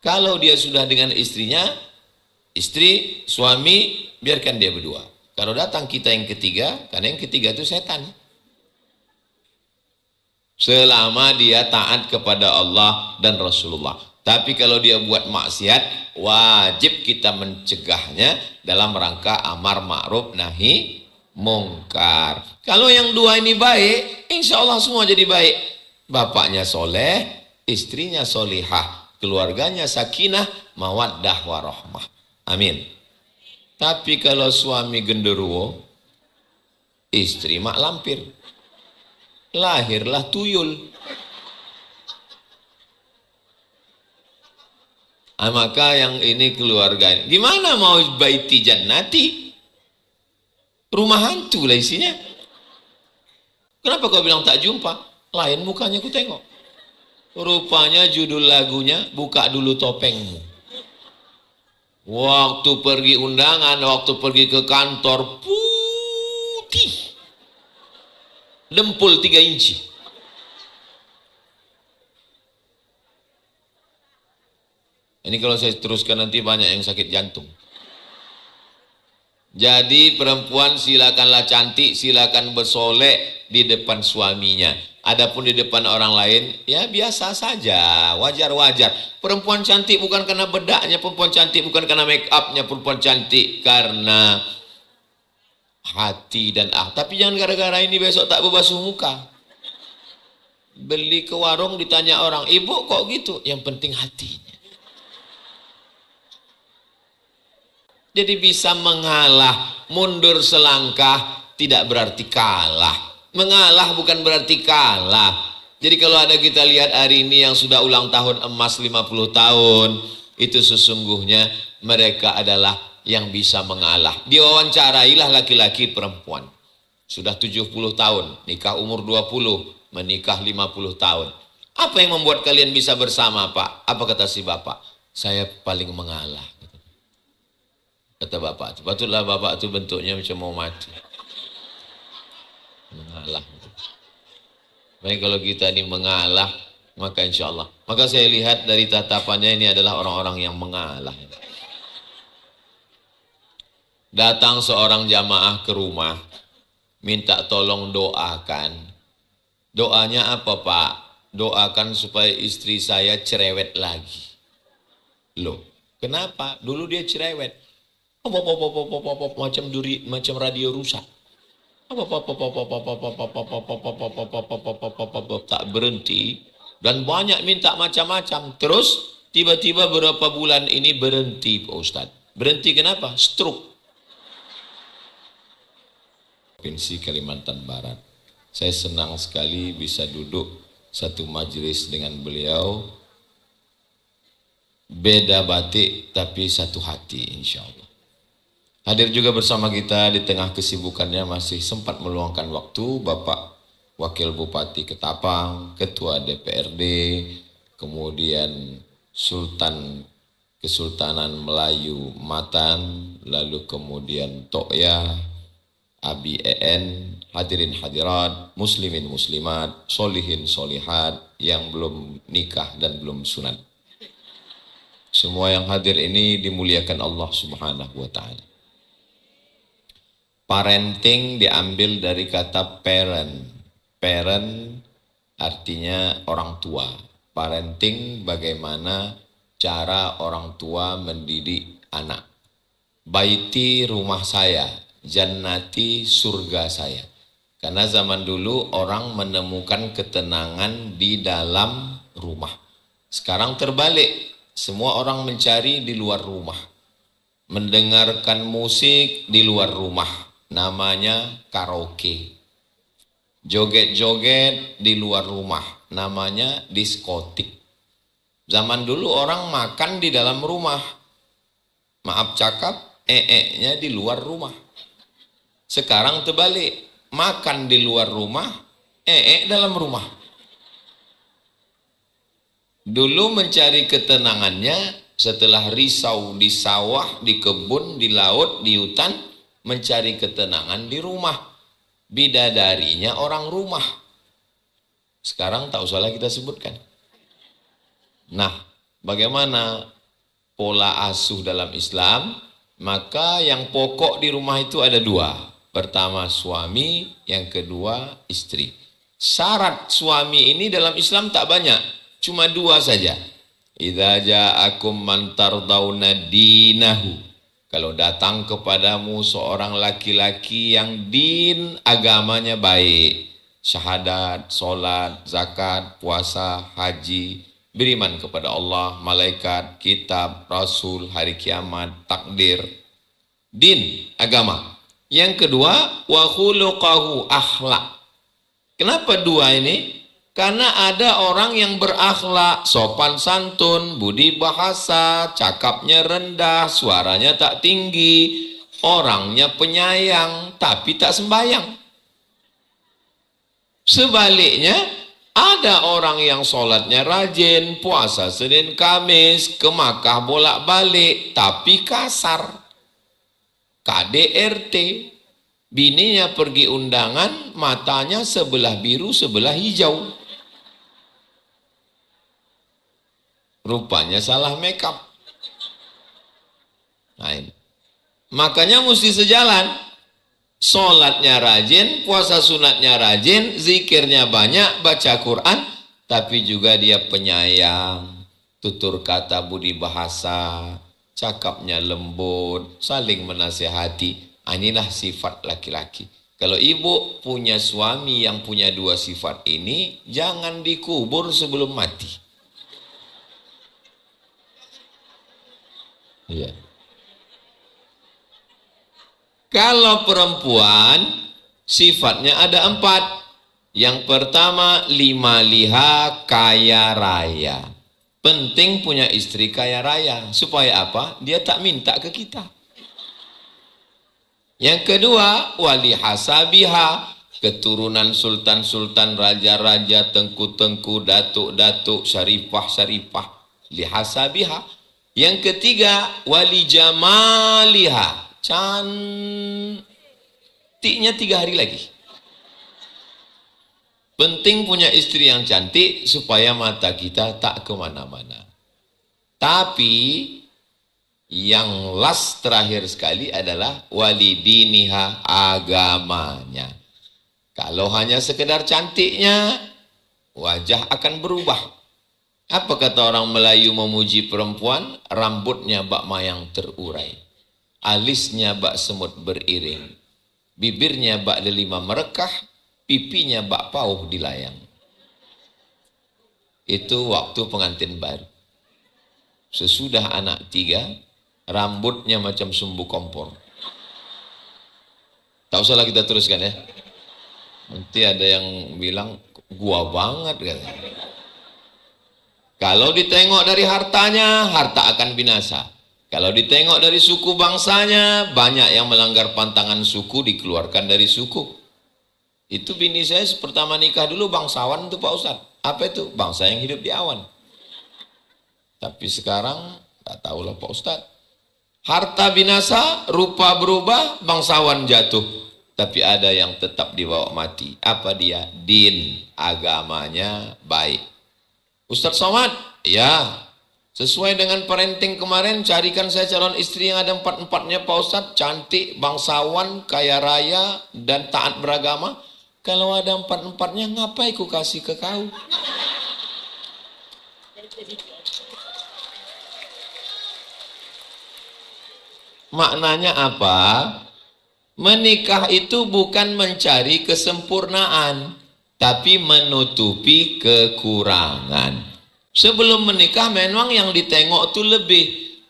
Kalau dia sudah dengan istrinya, istri, suami, biarkan dia berdua. Kalau datang kita yang ketiga, karena yang ketiga itu setan. Selama dia taat kepada Allah dan Rasulullah. Tapi kalau dia buat maksiat, wajib kita mencegahnya dalam rangka amar ma'ruf nahi mungkar. Kalau yang dua ini baik, insya Allah semua jadi baik. Bapaknya soleh, istrinya solihah, keluarganya sakinah, mawaddah warahmah. Amin. Tapi kalau suami genderuwo, istri mak lampir, lahirlah tuyul. Maka yang ini keluarga, gimana mau baiti jannati? Rumah hantu lah isinya. Kenapa kau bilang tak jumpa? Lain mukanya ku tengok. Rupanya judul lagunya, buka dulu topengmu. Waktu pergi undangan, waktu pergi ke kantor, putih. Dempul 3 inci. Ini kalau saya teruskan nanti banyak yang sakit jantung. Jadi perempuan silakanlah cantik, silakan bersolek di depan suaminya. Adapun di depan orang lain, ya biasa saja, wajar-wajar. Perempuan cantik bukan karena bedaknya, perempuan cantik bukan karena make upnya, perempuan cantik karena hati dan Tapi jangan gara-gara ini besok tak berbasuh muka. Beli ke warung ditanya orang, ibu kok gitu? Yang penting hatinya. Jadi bisa mengalah, mundur selangkah tidak berarti kalah. Mengalah bukan berarti kalah. Jadi kalau ada kita lihat hari ini yang sudah ulang tahun emas 50 tahun, itu sesungguhnya mereka adalah yang bisa mengalah. Diwawancarailah laki-laki perempuan. Sudah 70 tahun, nikah umur 20, menikah 50 tahun. Apa yang membuat kalian bisa bersama, Pak? Apa kata si bapak? Saya paling mengalah. Kata bapak itu, patutlah bapak itu bentuknya macam mau mati. Mengalah. Baik kalau kita ini mengalah, maka insya Allah. Maka saya lihat dari tatapannya ini adalah orang-orang yang mengalah. Datang seorang jamaah ke rumah, minta tolong doakan. Doanya apa Pak? Doakan supaya istri saya cerewet lagi. Loh, kenapa? Dulu dia cerewet. Macam duri, macam radio rusak. Tak berhenti dan banyak minta macam-macam. Terus tiba-tiba beberapa bulan ini berhenti Pak Ustadz. Berhenti kenapa? Stroke. Provinsi Kalimantan Barat. Saya senang sekali bisa duduk satu majelis dengan beliau. Beda batik tapi satu hati insya Allah. Hadir juga bersama kita di tengah kesibukannya masih sempat meluangkan waktu Bapak Wakil Bupati Ketapang, Ketua DPRD, kemudian Sultan Kesultanan Melayu Matan, lalu kemudian To'ya, Abi EN, hadirin hadirat, muslimin muslimat, solihin solihat yang belum nikah dan belum sunat. Semua yang hadir ini dimuliakan Allah Subhanahu wa Ta'ala. Parenting diambil dari kata parent. Parent artinya orang tua. Parenting bagaimana cara orang tua mendidik anak. Baiti rumah saya, jannati surga saya. Karena zaman dulu orang menemukan ketenangan di dalam rumah. Sekarang terbalik, semua orang mencari di luar rumah. Mendengarkan musik di luar rumah. Namanya karaoke. Joget-joget di luar rumah, namanya diskotik. Zaman dulu orang makan di dalam rumah. Maaf cakap, nya di luar rumah. Sekarang terbalik, makan di luar rumah, dalam rumah. Dulu mencari ketenangannya setelah risau di sawah, di kebun, di laut, di hutan, mencari ketenangan di rumah. Bidadarinya orang rumah. Sekarang tak usah lagi kita sebutkan. Nah, Bagaimana pola asuh dalam Islam? Maka yang pokok di rumah itu ada dua. Pertama suami, yang kedua istri. Syarat suami ini dalam Islam tak banyak, cuma dua saja. Idza ja'akum man tardawna dinahu. Kalau datang kepadamu seorang laki-laki yang din agamanya baik, syahadat, solat, zakat, puasa, haji, beriman kepada Allah, malaikat, kitab, rasul, hari kiamat, takdir, din, agama. Yang kedua, wa khuluqahu, akhlak. Kenapa dua ini? Karena ada orang yang berakhlak, sopan santun, budi bahasa, cakapnya rendah, suaranya tak tinggi, orangnya penyayang, tapi tak sembahyang. Sebaliknya, ada orang yang sholatnya rajin, puasa Senin Kamis, ke Makkah bolak-balik, tapi kasar. KDRT. Bininya pergi undangan, matanya sebelah biru, sebelah hijau. Rupanya salah makeup. Nah, makanya mesti sejalan. Sholatnya rajin, puasa sunatnya rajin, zikirnya banyak, baca Quran, tapi juga dia penyayang, tutur kata budi bahasa, cakapnya lembut, saling menasihati. Inilah sifat laki-laki. Kalau ibu punya suami yang punya dua sifat ini, jangan dikubur sebelum mati. Ya. Kalau perempuan, sifatnya ada 4. Yang pertama, lima liha, kaya raya. Penting punya istri kaya raya. Supaya apa? Dia tak minta ke kita. Yang kedua, wali hasabiha, keturunan sultan-sultan, raja-raja, tengku-tengku, datuk-datuk, syarifah-syarifah, lihasabiha. Yang ketiga, wali jamaliha, cantiknya 3 hari lagi. Penting punya istri yang cantik supaya mata kita tak kemana-mana. Tapi yang last terakhir sekali adalah walidiniha, agamanya. Kalau hanya sekedar cantiknya, wajah akan berubah. Apa kata orang Melayu memuji perempuan? Rambutnya bak mayang terurai, alisnya bak semut beriring, bibirnya bak delima merekah, pipinya bak pauh dilayang. Itu waktu pengantin baru. Sesudah anak 3, rambutnya macam sumbu kompor. Tak usahlah kita teruskan ya. Nanti ada yang bilang, gua banget katanya. Kalau ditengok dari hartanya, harta akan binasa. Kalau ditengok dari suku bangsanya, banyak yang melanggar pantangan suku, dikeluarkan dari suku. Itu bini saya pertama nikah dulu bangsawan itu Pak Ustadz. Apa itu? Bangsa yang hidup di awan. Tapi sekarang, tak tahulah Pak Ustadz. Harta binasa, rupa berubah, bangsawan jatuh. Tapi ada yang tetap dibawa mati. Apa dia? Din, agamanya baik. Ustadz Somad, ya, sesuai dengan parenting kemarin, carikan saya calon istri yang ada 4-4-nya Pak Ustadz, cantik, bangsawan, kaya raya, dan taat beragama. Kalau ada 4-4-nya, ngapain ku kasih ke kau? Maknanya apa? Menikah itu bukan mencari kesempurnaan, tapi menutupi kekurangan. Sebelum menikah memang yang ditengok itu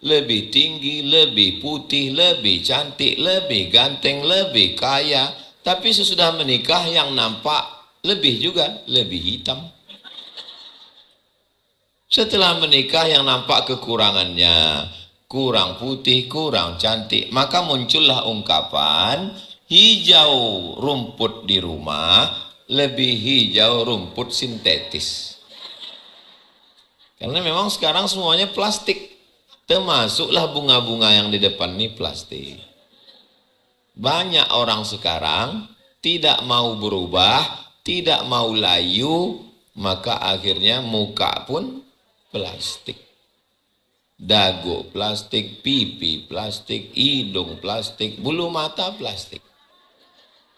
lebih tinggi, lebih putih, lebih cantik, lebih ganteng, lebih kaya. Tapi sesudah menikah yang nampak lebih juga, lebih hitam. Setelah menikah yang nampak kekurangannya, kurang putih, kurang cantik, maka muncullah ungkapan hijau rumput di rumah lebih hijau rumput sintetis. Karena memang sekarang semuanya plastik, termasuklah bunga-bunga yang di depan ini plastik. Banyak orang sekarang tidak mau berubah, tidak mau layu, maka akhirnya muka pun plastik. Dagu plastik, pipi plastik, hidung plastik, bulu mata plastik.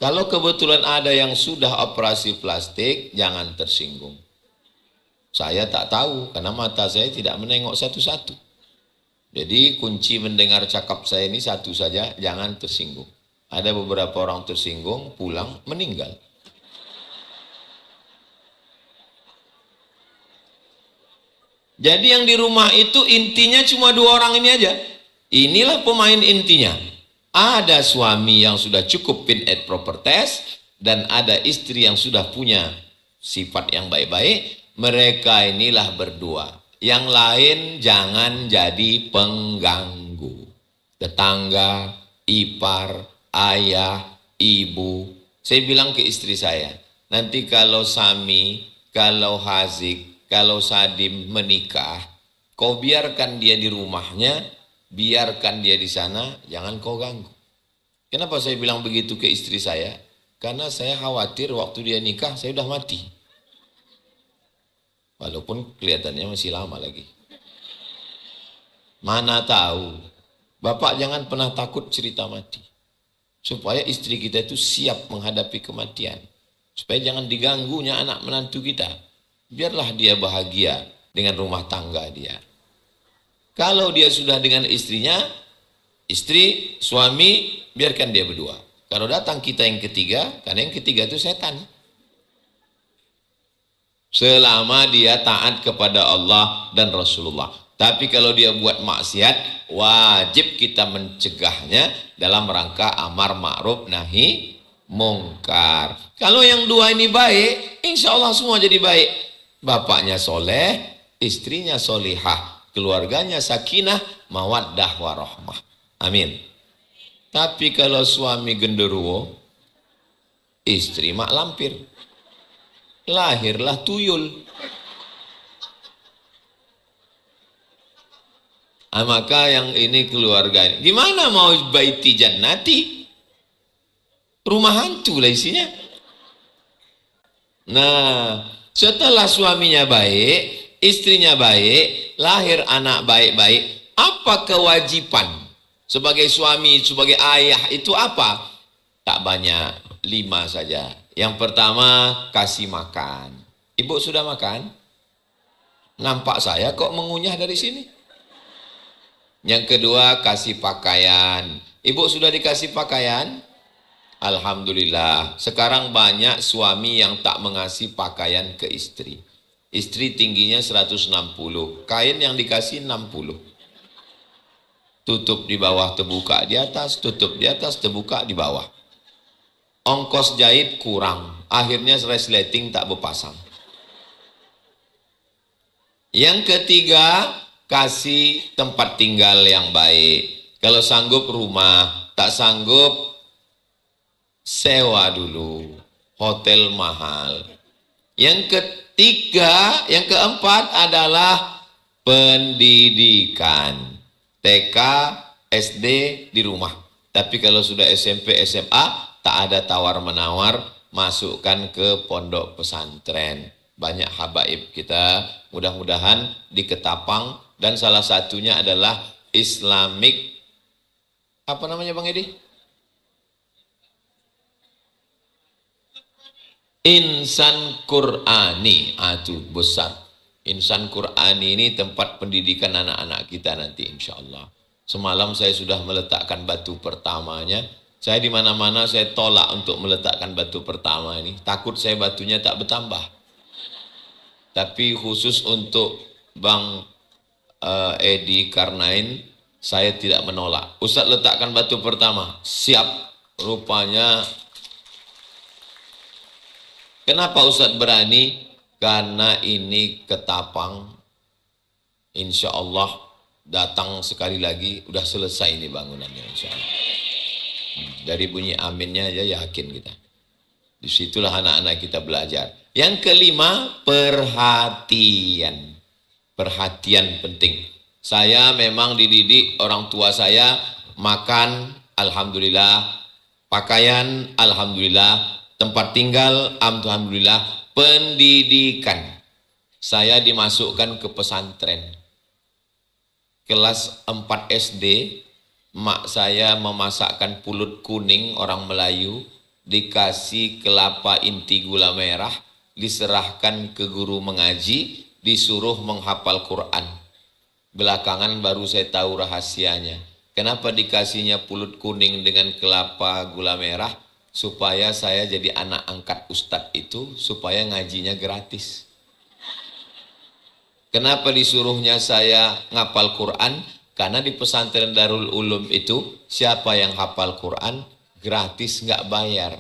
Kalau kebetulan ada yang sudah operasi plastik, jangan tersinggung. Saya tak tahu karena mata saya tidak menengok satu-satu. Jadi kunci mendengar cakap saya ini satu saja, jangan tersinggung. Ada beberapa orang tersinggung, pulang meninggal. Jadi yang di rumah itu intinya cuma 2 orang ini aja. Inilah pemain intinya. Ada suami yang sudah cukup fit and proper test, dan ada istri yang sudah punya sifat yang baik-baik. Mereka inilah berdua. Yang lain jangan jadi pengganggu. Tetangga, ipar, ayah, ibu. Saya bilang ke istri saya, nanti kalau Sami, kalau Hazik, kalau Sadim menikah, kau biarkan dia di rumahnya, biarkan dia di sana, jangan kau ganggu. Kenapa saya bilang begitu ke istri saya? Karena saya khawatir waktu dia nikah, saya udah mati. Walaupun kelihatannya masih lama lagi. Mana tahu. Bapak jangan pernah takut cerita mati. Supaya istri kita itu siap menghadapi kematian. Supaya jangan diganggunya anak menantu kita. Biarlah dia bahagia dengan rumah tangga dia. Kalau dia sudah dengan istrinya, istri, suami, biarkan dia berdua. Kalau datang kita yang ketiga, karena yang ketiga itu setan. Selama dia taat kepada Allah dan Rasulullah. Tapi kalau dia buat maksiat, wajib kita mencegahnya dalam rangka amar ma'ruf nahi mungkar. Kalau yang 2 ini baik, insya Allah semua jadi baik. Bapaknya soleh, istrinya solihah, keluarganya sakinah, mawaddah warahmah. Amin. Tapi kalau suami genderuwo, istri mak lampir, lahirlah tuyul. Maka yang ini keluarga, gimana mau baiti jannati? Rumah hantu lah isinya. Nah, setelah suaminya baik, istrinya baik, lahir anak baik-baik, apa kewajiban sebagai suami, sebagai ayah itu apa? Tak banyak, 5 saja. Yang pertama, kasih makan. Ibu sudah makan? Nampak saya kok mengunyah dari sini. Yang kedua, kasih pakaian. Ibu sudah dikasih pakaian? Alhamdulillah. Sekarang banyak suami yang tak mengasih pakaian ke istri. Istri tingginya 160, kain yang dikasih 60. Tutup di bawah, terbuka di atas, tutup di atas, terbuka di bawah. Ongkos jahit kurang, akhirnya resleting tak berpasang. Yang ketiga, kasih tempat tinggal yang baik. Kalau sanggup rumah, tak sanggup sewa dulu, hotel mahal. Yang ketiga, yang keempat adalah pendidikan. TK, SD di rumah. Tapi kalau sudah SMP, SMA, tak ada tawar-menawar, masukkan ke pondok pesantren. Banyak habaib kita, mudah-mudahan di Ketapang, dan salah satunya adalah Islamic, apa namanya Bang Edi? Insan Qur'ani, itu besar. Insan Qur'ani ini tempat pendidikan anak-anak kita nanti insya Allah. Semalam saya sudah meletakkan batu pertamanya. Saya di mana-mana saya tolak untuk meletakkan batu pertama ini. Takut saya batunya tak bertambah. Tapi khusus untuk Bang Edi Karnain, saya tidak menolak. Ustaz letakkan batu pertama. Siap. Rupanya, kenapa Ustaz berani? Karena ini Ketapang, insya Allah datang sekali lagi, udah selesai ini bangunannya insya Allah. Dari bunyi aminnya aja yakin kita. Disitulah anak-anak kita belajar. Yang kelima, perhatian. Perhatian penting. Saya memang dididik orang tua saya, makan, alhamdulillah, pakaian, alhamdulillah, tempat tinggal, alhamdulillah. Pendidikan, saya dimasukkan ke pesantren. kelas 4 SD, mak saya memasakkan pulut kuning orang Melayu, dikasih kelapa inti gula merah, diserahkan ke guru mengaji, disuruh menghafal Quran. Belakangan baru saya tahu rahasianya. Kenapa dikasihnya pulut kuning dengan kelapa gula merah? Supaya saya jadi anak angkat ustadz itu, supaya ngajinya gratis. Kenapa disuruhnya saya ngapal Quran? Karena di pesantren Darul Ulum itu, siapa yang hafal Quran, gratis nggak bayar.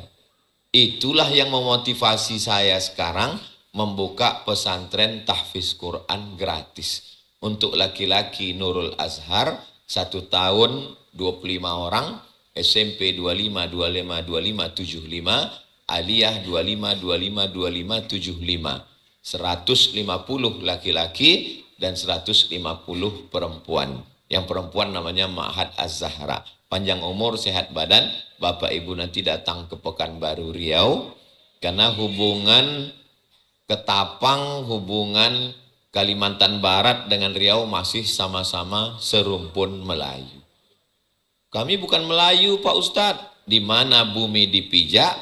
Itulah yang memotivasi saya sekarang membuka pesantren tahfiz Quran gratis. Untuk laki-laki Nurul Azhar, 1 tahun 25 orang, SMP 25, 25, 25, 75, Aliyah 25, 25, 25, 75. 150 laki-laki dan 150 perempuan. Yang perempuan namanya Ma'had Az-Zahra. Panjang umur, sehat badan. Bapak Ibu nanti datang ke Pekanbaru Riau. Karena hubungan Ketapang, hubungan Kalimantan Barat dengan Riau masih sama-sama serumpun Melayu. Kami bukan Melayu Pak Ustadz. Di mana bumi dipijak,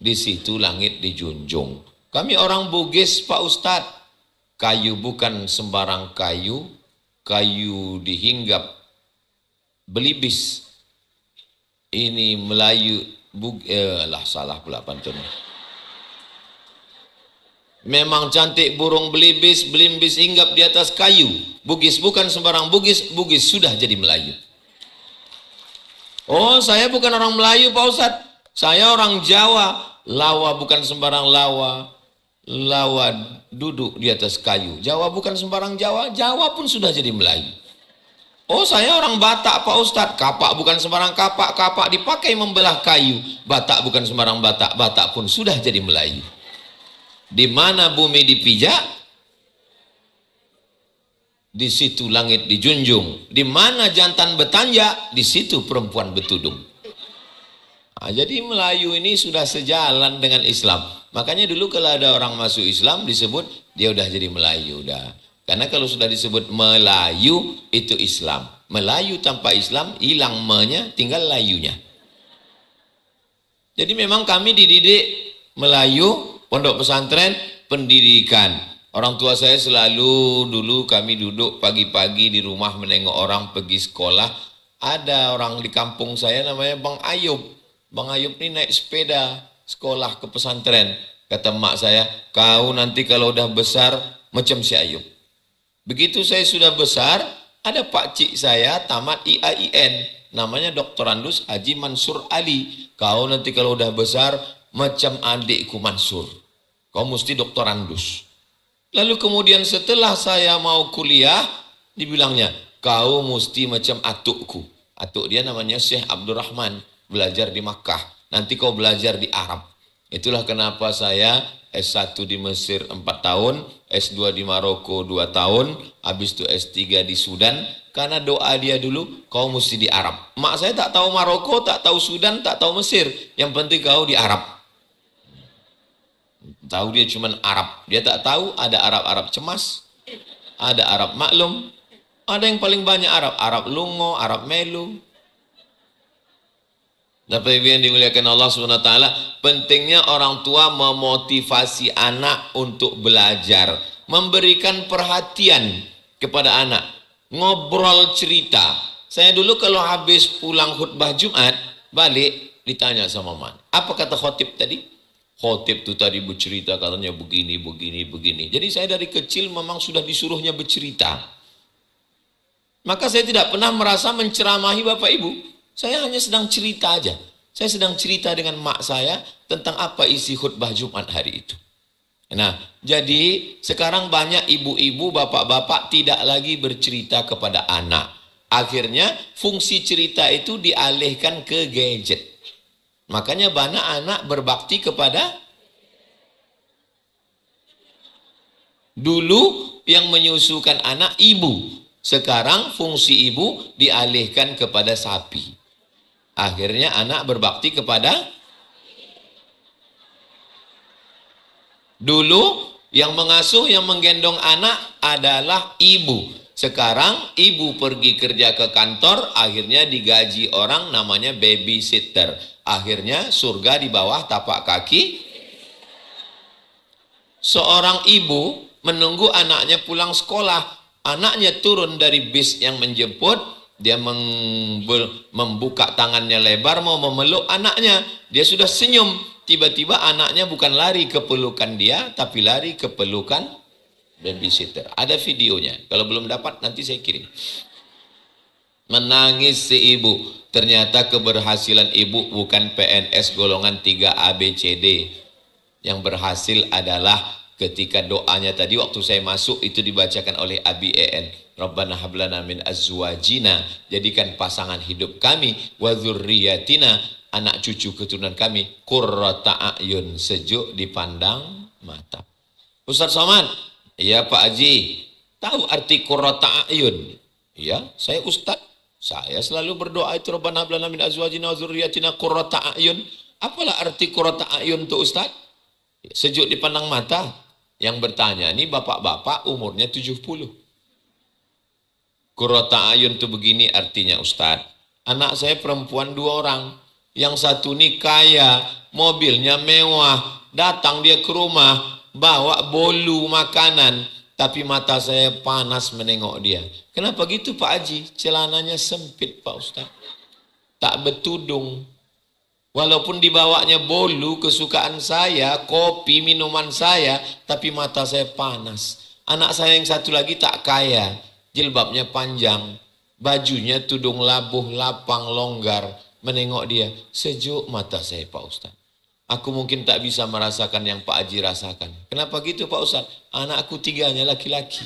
di situ langit dijunjung. Kami orang Bugis Pak Ustadz. Kayu bukan sembarang kayu, kayu dihinggap belibis. Ini Melayu, salah pula pantun. Memang cantik burung belibis, belimbis hinggap di atas kayu. Bugis bukan sembarang Bugis, Bugis sudah jadi Melayu. Oh, saya bukan orang Melayu Pak Ustadz. Saya orang Jawa. Lawa bukan sembarang lawa. Lawa duduk di atas kayu. Jawa bukan sembarang Jawa. Jawa pun sudah jadi Melayu. Oh, saya orang Batak Pak Ustadz. Kapak bukan sembarang kapak. Kapak dipakai membelah kayu. Batak bukan sembarang Batak. Batak pun sudah jadi Melayu. Di mana bumi dipijak, di situ langit dijunjung. Di mana jantan bertanja, di situ perempuan bertudung. Nah, jadi Melayu ini sudah sejalan dengan Islam. Makanya dulu kalau ada orang masuk Islam disebut dia udah jadi Melayu udah. Karena kalau sudah disebut Melayu itu Islam. Melayu tanpa Islam hilang me-nya, tinggal layunya. Jadi memang kami dididik Melayu, pondok pesantren, pendidikan. Orang tua saya selalu dulu kami duduk pagi-pagi di rumah menengok orang pergi sekolah. Ada orang di kampung saya namanya Bang Ayub. Bang Ayub ini naik sepeda sekolah ke pesantren. Kata mak saya, kau nanti kalau udah besar macam si Ayub. Begitu saya sudah besar, ada pak cik saya tamat IAIN. Namanya Dr. Andus Haji Mansur Ali. Kau nanti kalau udah besar macam adikku Mansur. Kau mesti Dr. Andus. Lalu kemudian setelah saya mau kuliah, dibilangnya, kau mesti macam atukku. Atuk dia namanya Syekh Abdurrahman. Belajar di Makkah, nanti kau belajar di Arab. Itulah kenapa saya S1 di Mesir 4 tahun, S2 di Maroko 2 tahun, habis itu S3 di Sudan, karena doa dia dulu, kau mesti di Arab. Mak saya tak tahu Maroko, tak tahu Sudan, tak tahu Mesir, yang penting kau di Arab. Tahu dia cuman Arab, dia tak tahu ada Arab-Arab cemas, ada Arab maklum, ada yang paling banyak Arab, Arab lungo, Arab melu. Bapak Ibu yang dimuliakan Allah SWT, pentingnya orang tua memotivasi anak untuk belajar, memberikan perhatian kepada anak, ngobrol cerita. Saya dulu kalau habis pulang khutbah Jumat, balik ditanya sama man, apa kata khotib tadi? Khotib itu tadi bercerita katanya begini, begini, begini. Jadi saya dari kecil memang sudah disuruhnya bercerita. Maka saya tidak pernah merasa menceramahi Bapak Ibu. Saya hanya sedang cerita aja. Saya sedang cerita dengan mak saya tentang apa isi khutbah Jumat hari itu. Nah, jadi sekarang banyak ibu-ibu, bapak-bapak tidak lagi bercerita kepada anak. Akhirnya fungsi cerita itu dialihkan ke gadget. Makanya banyak anak berbakti kepada dulu yang menyusukan anak ibu. Sekarang fungsi ibu dialihkan kepada sapi. Akhirnya anak berbakti kepada dulu yang mengasuh, yang menggendong anak adalah ibu. Sekarang ibu pergi kerja ke kantor, akhirnya digaji orang namanya babysitter. Akhirnya surga di bawah tapak kaki. Seorang ibu menunggu anaknya pulang sekolah. Anaknya turun dari bis yang menjemput. Dia membuka tangannya lebar mau memeluk anaknya. Dia sudah senyum. Tiba-tiba anaknya bukan lari ke pelukan dia, tapi lari ke pelukan babysitter. Ada videonya. Kalau belum dapat nanti saya kirim. Menangis si ibu. Ternyata keberhasilan ibu bukan PNS golongan 3 ABCD. Yang berhasil adalah ketika doanya tadi waktu saya masuk itu dibacakan oleh Abi EN. Rabbana hablana min azwajina, jadikan pasangan hidup kami, wa dzurriyyatina, anak cucu keturunan kami, qurrata a'yun, sejuk dipandang mata. Ustaz Somad, iya Pak Haji, tahu arti qurrata a'yun? Ya, saya Ustaz. Saya selalu berdoa itu Rabbana hablana min azwajina wa dzurriyyatina qurrata a'yun. Apalah arti qurrata a'yun itu Ustaz? Sejuk dipandang mata. Yang bertanya ini bapak-bapak umurnya 70. Qurrata a'yun itu begini artinya Ustaz. Anak saya perempuan 2 orang. Yang satu ini kaya, mobilnya mewah. Datang dia ke rumah, bawa bolu makanan. Tapi mata saya panas menengok dia. Kenapa gitu Pak Haji? Celananya sempit Pak Ustaz. Tak bertudung. Walaupun dibawanya bolu kesukaan saya, kopi minuman saya, tapi mata saya panas. Anak saya yang satu lagi tak kaya, jilbabnya panjang, bajunya tudung labuh, lapang, longgar. Menengok dia, sejuk mata saya Pak Ustaz. Aku mungkin tak bisa merasakan yang Pak Haji rasakan. Kenapa gitu Pak Ustaz? Anakku 3-nya laki-laki.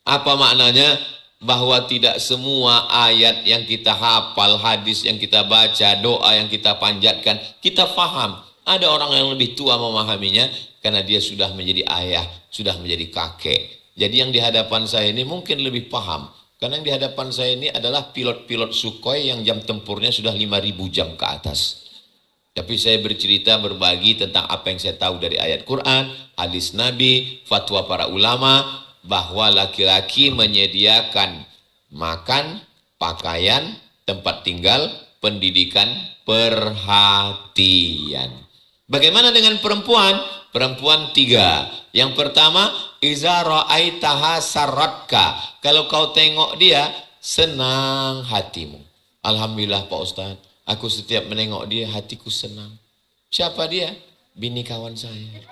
Apa maknanya? Bahwa tidak semua ayat yang kita hafal, hadis yang kita baca, doa yang kita panjatkan, kita faham. Ada orang yang lebih tua memahaminya karena dia sudah menjadi ayah, sudah menjadi kakek. Jadi yang di hadapan saya ini mungkin lebih paham. Karena yang di hadapan saya ini adalah pilot-pilot Sukhoi yang jam tempurnya sudah 5.000 jam ke atas. Tapi saya bercerita berbagi tentang apa yang saya tahu dari ayat Quran, hadis Nabi, fatwa para ulama, bahwa laki-laki menyediakan makan, pakaian, tempat tinggal, pendidikan, perhatian. Bagaimana dengan perempuan? Perempuan 3. Yang pertama, iza ra'aitaha sarratka. Kalau kau tengok dia, senang hatimu. Alhamdulillah Pak Ustaz, aku setiap menengok dia hatiku senang. Siapa dia? Bini kawan saya.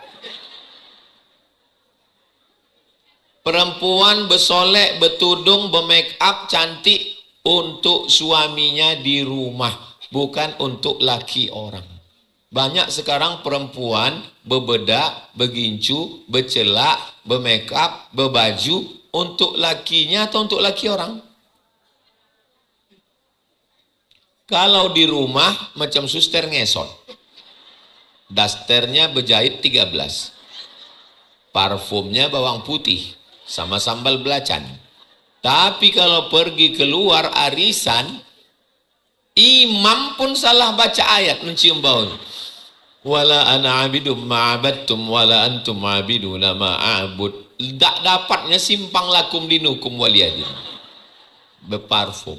Perempuan bersolek, bertudung, bermake up, cantik untuk suaminya di rumah, bukan untuk laki orang. Banyak sekarang perempuan berbedak, bergincu, bercelak, bermake up, berbaju untuk lakinya atau untuk laki orang. Kalau di rumah macam suster ngesot. Dasternya berjahit 13. Parfumnya bawang putih sama sambal belacan. Tapi kalau pergi keluar arisan, imam pun salah baca ayat mencium bau. Wala ana abidum ma'abadtum wala antum ma'abiduna ma'abud. Tak dapatnya simpang lakum dinukum waliyadin. Berparfum.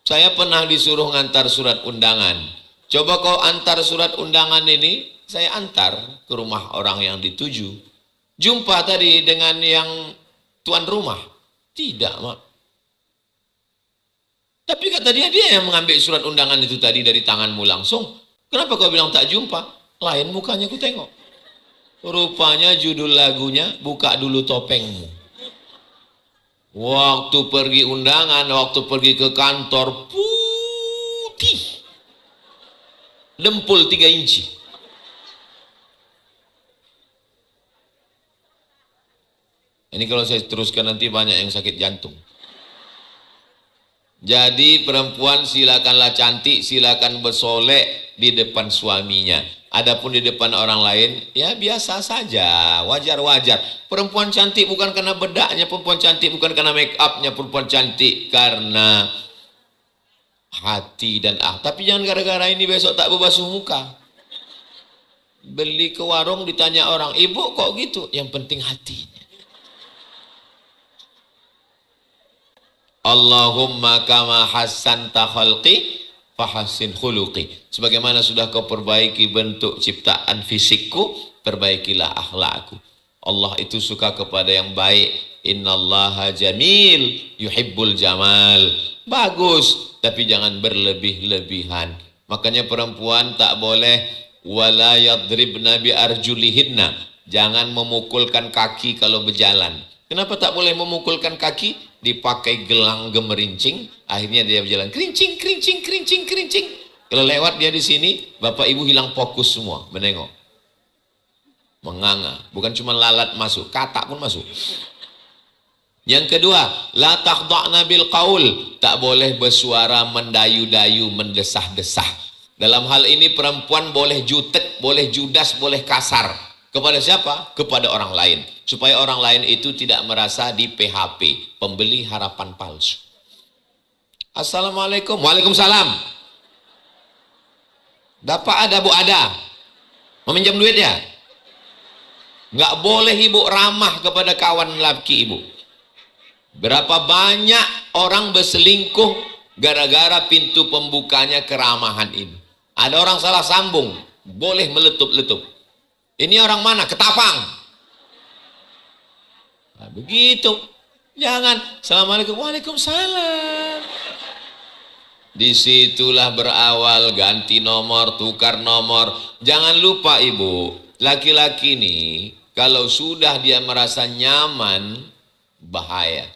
Saya pernah disuruh ngantar surat undangan. Coba kau antar surat undangan ini, saya antar ke rumah orang yang dituju. Jumpa tadi dengan yang tuan rumah. Tidak, Mak. Tapi kata dia yang mengambil surat undangan itu tadi dari tanganmu langsung. Kenapa kau bilang tak jumpa? Lain mukanya ku tengok. Rupanya judul lagunya, buka dulu topengmu. Waktu pergi undangan, waktu pergi ke kantor, putih. Dempul 3 inci. Ini kalau saya teruskan nanti banyak yang sakit jantung. Jadi perempuan silakanlah cantik, silakan bersolek di depan suaminya. Adapun di depan orang lain, ya biasa saja, wajar-wajar. Perempuan cantik bukan karena bedaknya, perempuan cantik bukan karena make upnya, perempuan cantik karena hati dan Tapi jangan gara-gara ini besok tak berbasuh muka. Beli ke warung ditanya orang, ibu kok gitu? Yang penting hatinya. Allahumma kama hassanta khalqi fahassin khuluqi. Sebagaimana sudah kau perbaiki bentuk ciptaan fisikku, perbaikilah akhlakku. Allah itu suka kepada yang baik. Innallaha jamil yuhibbul jamal. Bagus, tapi jangan berlebih-lebihan. Makanya perempuan tak boleh wala yadribna bi arjulihinna. Jangan memukulkan kaki kalau berjalan. Kenapa tak boleh memukulkan kaki? Dipakai gelang gemerincing, akhirnya dia berjalan kerincing, kerincing, kerincing, kerincing. Kalau lewat dia di sini, bapak ibu hilang fokus semua, menengok, menganga. Bukan cuma lalat masuk, katak pun masuk. Yang kedua, la takhda'na bil qaul, tak boleh bersuara mendayu-dayu, mendesah-desah. Dalam hal ini perempuan boleh jutek, boleh judas, boleh kasar. Kepada siapa? Kepada orang lain. Supaya orang lain itu tidak merasa di PHP, pembeli harapan palsu. Assalamualaikum. Waalaikumsalam. Dapat ada bu ada. Meminjam duit ya? Nggak boleh ibu ramah kepada kawan laki ibu. Berapa banyak orang berselingkuh gara-gara pintu pembukanya keramahan ini. Ada orang salah sambung, boleh meletup-letup. Ini orang mana? Ketapang. Nah, begitu. Jangan. Assalamualaikum. Waalaikumsalam. Disitulah berawal ganti nomor, tukar nomor. Jangan lupa ibu, laki-laki nih, kalau sudah dia merasa nyaman, bahaya.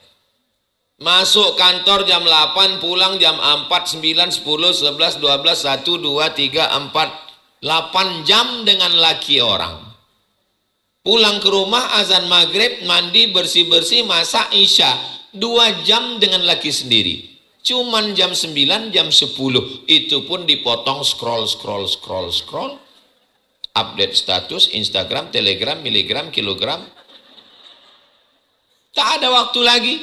Masuk kantor jam 8, pulang jam 4, 9, 10, 11, 12, 1, 2, 3, 4. 8 jam dengan laki orang. Pulang ke rumah azan maghrib, mandi, bersih-bersih, masak isya. 2 jam dengan laki sendiri. Cuman jam 9, jam 10. Itu pun dipotong scroll. Update status, Instagram, Telegram, miligram, kilogram. Tak ada waktu lagi.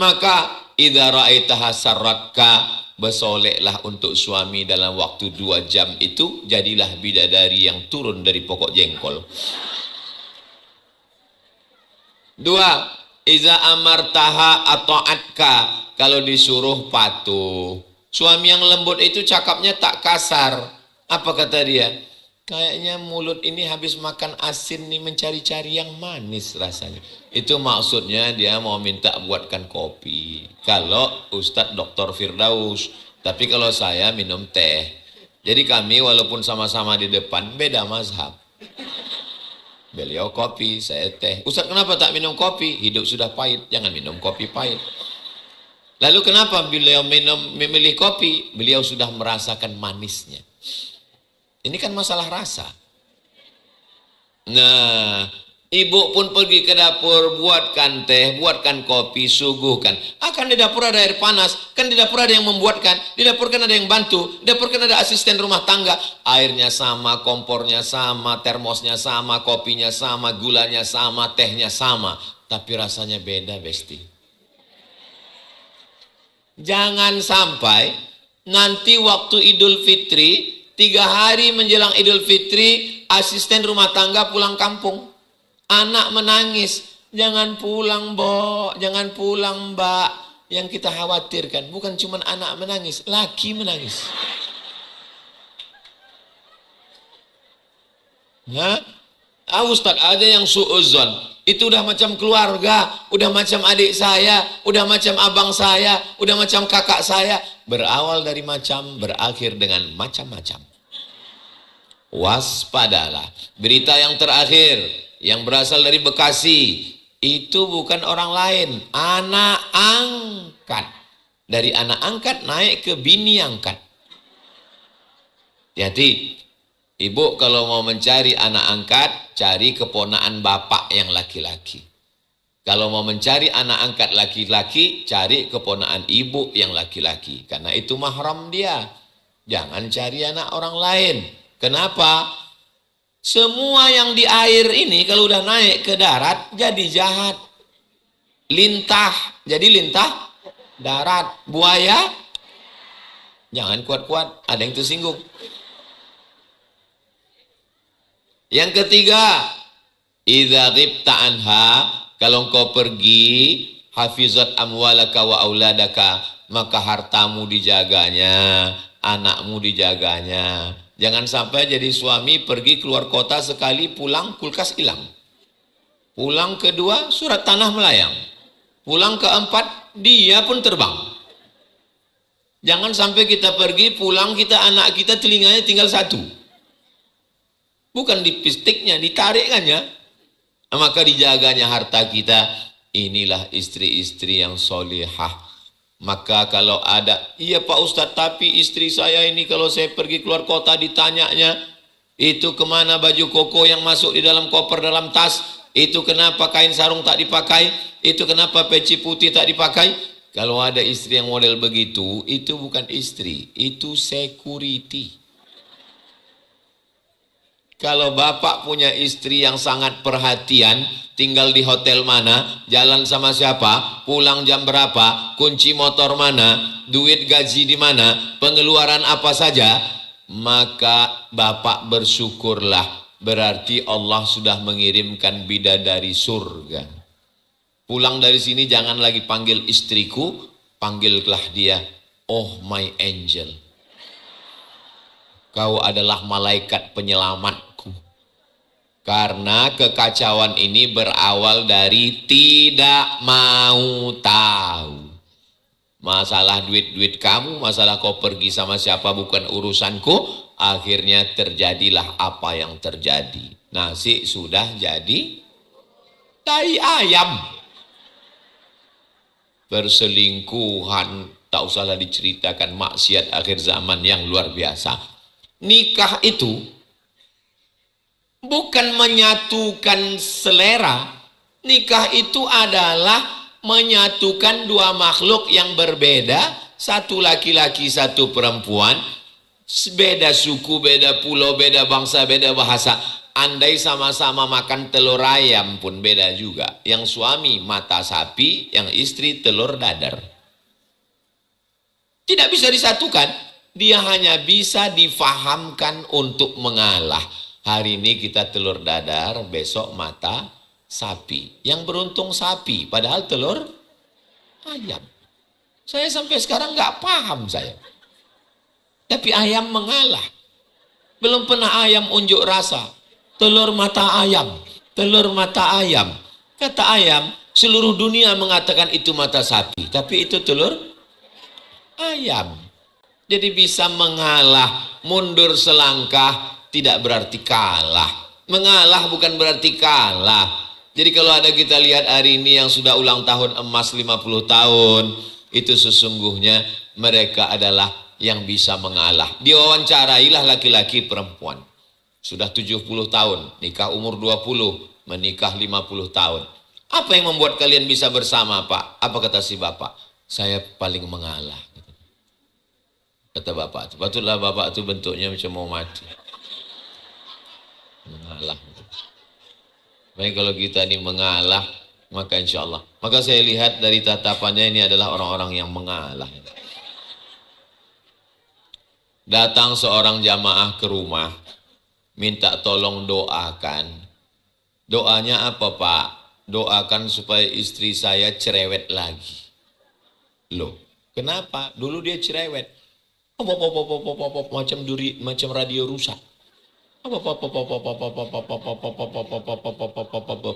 Maka idza ra'aitaha sarratka, bersoleklah untuk suami dalam waktu 2 jam itu, jadilah bidadari yang turun dari pokok jengkol. 2, iza amartaha ata'atka, kalau disuruh patuh. Suami yang lembut itu cakapnya tak kasar. Apa kata dia? Kayaknya mulut ini habis makan asin nih, mencari-cari yang manis rasanya. Itu maksudnya dia mau minta buatkan kopi. Kalau Ustadz Dr. Firdaus. Tapi kalau saya minum teh. Jadi kami walaupun sama-sama di depan, beda mazhab. Beliau kopi, saya teh. Ustadz kenapa tak minum kopi? Hidup sudah pahit, jangan minum kopi pahit. Lalu kenapa beliau memilih kopi? Beliau sudah merasakan manisnya. Ini kan masalah rasa. Nah, ibu pun pergi ke dapur, buatkan teh, buatkan kopi, suguhkan. Akan di dapur ada air panas, kan di dapur ada yang membuatkan, di dapur kan ada yang bantu, di dapur kan ada asisten rumah tangga. Airnya sama, kompornya sama, termosnya sama, kopinya sama, gulanya sama, tehnya sama. Tapi rasanya beda, besti. Jangan sampai nanti waktu Idul Fitri, 3 hari menjelang Idul Fitri, asisten rumah tangga pulang kampung. Anak menangis, jangan pulang Mbok, jangan pulang Mbak. Yang kita khawatirkan bukan cuma anak menangis, laki menangis. Ustaz, ada yang suuzon. Itu udah macam keluarga, udah macam adik saya, udah macam abang saya, udah macam kakak saya. Berawal dari macam, berakhir dengan macam-macam. Waspadalah. Berita yang terakhir, yang berasal dari Bekasi, itu bukan orang lain, anak angkat. Dari anak angkat naik ke bini angkat. Hati-hati. Ibu kalau mau mencari anak angkat, cari keponaan bapak yang laki-laki. Kalau mau mencari anak angkat laki-laki, cari keponaan ibu yang laki-laki. Karena itu mahram dia. Jangan cari anak orang lain. Kenapa? Semua yang di air ini kalau udah naik ke darat, jadi jahat. Lintah, jadi lintah darat. Buaya, jangan kuat-kuat, ada yang tersinggung. Yang ketiga, idza ghibta anha, kalau engkau pergi, hafizat amwalaka wa auladaka, maka hartamu dijaganya, anakmu dijaganya. Jangan sampai jadi suami pergi keluar kota sekali, pulang kulkas hilang. Pulang kedua, surat tanah melayang. Pulang keempat, dia pun terbang. Jangan sampai kita pergi, pulang kita, anak kita telinganya tinggal satu. Bukan dipistiknya, ditarikkannya. Maka dijaganya harta kita. Inilah istri-istri yang solihah. Maka kalau ada, iya Pak Ustadz, tapi istri saya ini kalau saya pergi keluar kota ditanyanya, itu kemana baju koko yang masuk di dalam koper dalam tas? Itu kenapa kain sarung tak dipakai? Itu kenapa peci putih tak dipakai? Kalau ada istri yang model begitu, itu bukan istri, itu security. Kalau bapak punya istri yang sangat perhatian, tinggal di hotel mana, jalan sama siapa, pulang jam berapa, kunci motor mana, duit gaji di mana, pengeluaran apa saja, maka bapak bersyukurlah. Berarti Allah sudah mengirimkan bidadari surga. Pulang dari sini jangan lagi panggil istriku, panggillah dia, oh my angel. Kau adalah malaikat penyelamatku. Karena kekacauan ini berawal dari tidak mau tahu. Masalah duit-duit kamu, masalah kau pergi sama siapa bukan urusanku. Akhirnya terjadilah apa yang terjadi. Nasi sudah jadi tai ayam. Perselingkuhan, tak usahlah diceritakan, maksiat akhir zaman yang luar biasa. Nikah itu bukan menyatukan selera. Nikah itu adalah menyatukan dua makhluk yang berbeda, satu laki-laki, satu perempuan, beda suku, beda pulau, beda bangsa, beda bahasa. Andai sama-sama makan telur ayam pun beda juga. Yang suami mata sapi, yang istri telur dadar. Tidak bisa disatukan. Dia hanya bisa difahamkan untuk mengalah. Hari ini kita telur dadar, besok mata sapi. Yang beruntung sapi, padahal telur ayam. Saya sampai sekarang nggak paham saya. Tapi ayam mengalah. Belum pernah ayam unjuk rasa. Telur mata ayam. Telur mata ayam. Kata ayam, seluruh dunia mengatakan itu mata sapi. Tapi itu telur ayam. Jadi bisa mengalah. Mundur selangkah tidak berarti kalah. Mengalah bukan berarti kalah. Jadi kalau ada kita lihat hari ini yang sudah ulang tahun emas 50 tahun. Itu sesungguhnya mereka adalah yang bisa mengalah. Diwawancarailah laki-laki perempuan. Sudah 70 tahun, nikah umur 20, menikah 50 tahun. Apa yang membuat kalian bisa bersama, Pak? Apa kata si bapak? Saya paling mengalah. Kata bapak itu, patutlah bapak itu bentuknya macam mau mati. Mengalah. Baik kalau kita ini mengalah, maka insya Allah. Maka saya lihat dari tatapannya ini adalah orang-orang yang mengalah. Datang seorang jamaah ke rumah, minta tolong doakan. Doanya apa Pak? Doakan supaya istri saya cerewet lagi. Loh, kenapa? Dulu dia cerewet. Macam duri, macam radio rusak.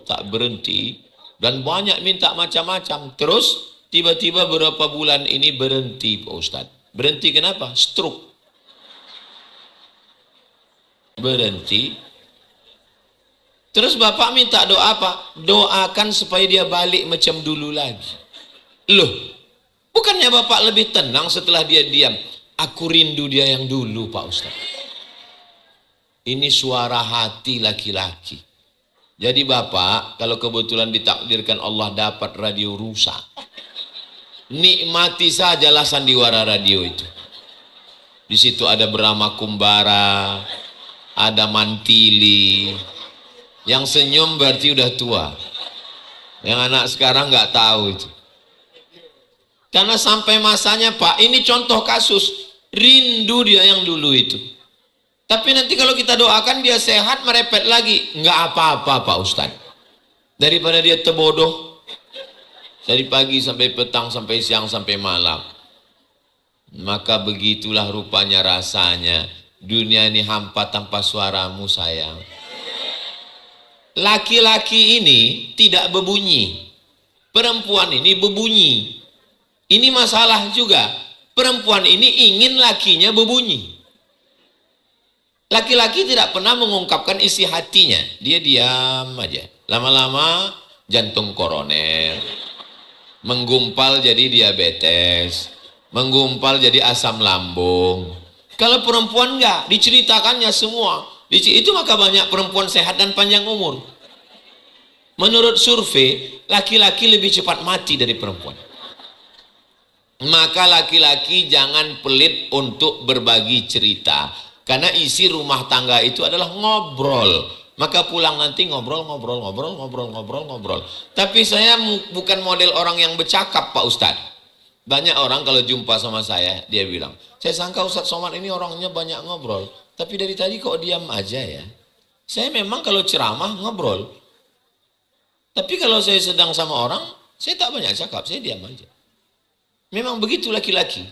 Tak berhenti. Dan banyak minta macam-macam. Terus tiba-tiba beberapa bulan ini berhenti Pak Ustadz. Berhenti kenapa? Stroke. Berhenti. Terus bapak minta doa apa? Doakan supaya dia balik macam dulu lagi. Loh, bukannya bapak lebih tenang setelah dia diam? Aku rindu dia yang dulu Pak Ustadz. Ini suara hati laki-laki. Jadi bapak, kalau kebetulan ditakdirkan Allah dapat radio rusak, nikmati sajalah sandiwara radio itu. Di situ ada Brahma Kumbara, ada Mantili. Yang senyum berarti udah tua. Yang anak sekarang nggak tahu itu. Karena sampai masanya Pak, ini contoh kasus. Rindu dia yang dulu itu. Tapi nanti kalau kita doakan dia sehat, merepet lagi. Nggak apa-apa Pak Ustadz. Daripada dia terbodoh. Dari pagi sampai petang, sampai siang, sampai malam. Maka begitulah rupanya rasanya. Dunia ini hampa tanpa suaramu sayang. Laki-laki ini tidak berbunyi. Perempuan ini berbunyi. Ini masalah juga. Perempuan ini ingin lakinya berbunyi. Laki-laki tidak pernah mengungkapkan isi hatinya. Dia diam aja. Lama-lama jantung koroner. Menggumpal jadi diabetes. Menggumpal jadi asam lambung. Kalau perempuan enggak, diceritakannya semua. Itu maka banyak perempuan sehat dan panjang umur. Menurut survei, laki-laki lebih cepat mati dari perempuan. Maka laki-laki jangan pelit untuk berbagi cerita. Karena isi rumah tangga itu adalah ngobrol. Maka pulang nanti ngobrol. Tapi saya bukan model orang yang bercakap Pak Ustadz. Banyak orang kalau jumpa sama saya, dia bilang, saya sangka Ustadz Somad ini orangnya banyak ngobrol. Tapi dari tadi kok diam aja ya. Saya memang kalau ceramah ngobrol. Tapi kalau saya sedang sama orang, saya tak banyak cakap, saya diam aja. Memang begitu laki-laki.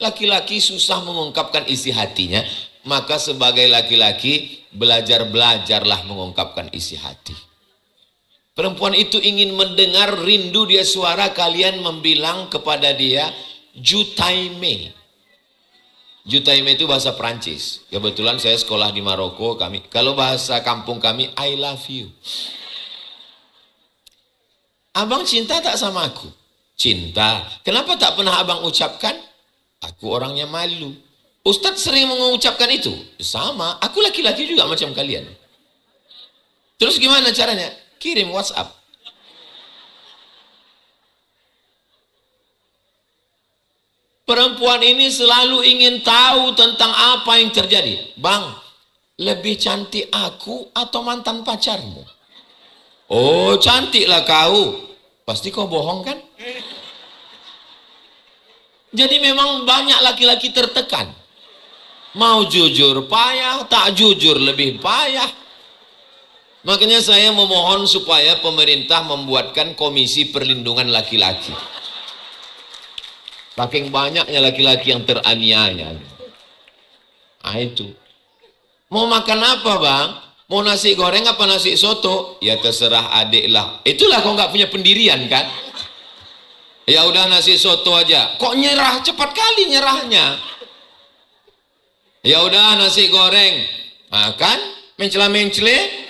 Laki-laki susah mengungkapkan isi hatinya. Maka sebagai laki-laki, belajarlah mengungkapkan isi hati. Perempuan itu ingin mendengar rindu dia suara kalian membilang kepada dia, Jutaime. Jutaime itu bahasa Perancis. Kebetulan saya sekolah di Maroko, kalau bahasa kampung kami, I love you. Abang cinta tak sama aku? Cinta. Kenapa tak pernah abang ucapkan? Aku orangnya malu. Ustadz sering mengucapkan itu. Sama, aku laki-laki juga macam kalian. Terus gimana caranya? Kirim WhatsApp. Perempuan ini selalu ingin tahu tentang apa yang terjadi. Bang, lebih cantik aku atau mantan pacarmu? Oh, cantiklah kau. Pasti kau bohong kan? Jadi memang banyak laki-laki tertekan. Mau jujur payah, tak jujur lebih payah. Makanya saya memohon supaya pemerintah membuatkan komisi perlindungan laki-laki. Saking banyaknya laki-laki yang teraniaya. Ah itu. Mau makan apa bang? Mau nasi goreng apa nasi soto? Ya terserah adik lah. Itulah kau nggak punya pendirian kan? Ya udah nasi soto aja. Kok nyerah cepat kali nyerahnya? Ya udah nasi goreng. Makan mencela-mencele.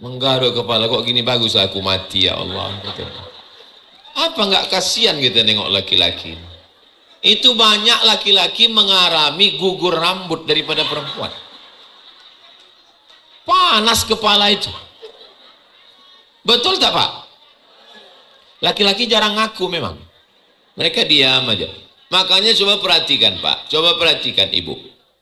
Menggaruk kepala, kok gini bagus aku mati ya Allah. Apa nggak kasihan kita nengok laki-laki? Itu banyak laki-laki mengalami gugur rambut daripada perempuan. Panas kepala itu. Betul tak Pak? Laki-laki jarang ngaku memang. Mereka diam aja. Makanya coba perhatikan Pak, coba perhatikan Ibu.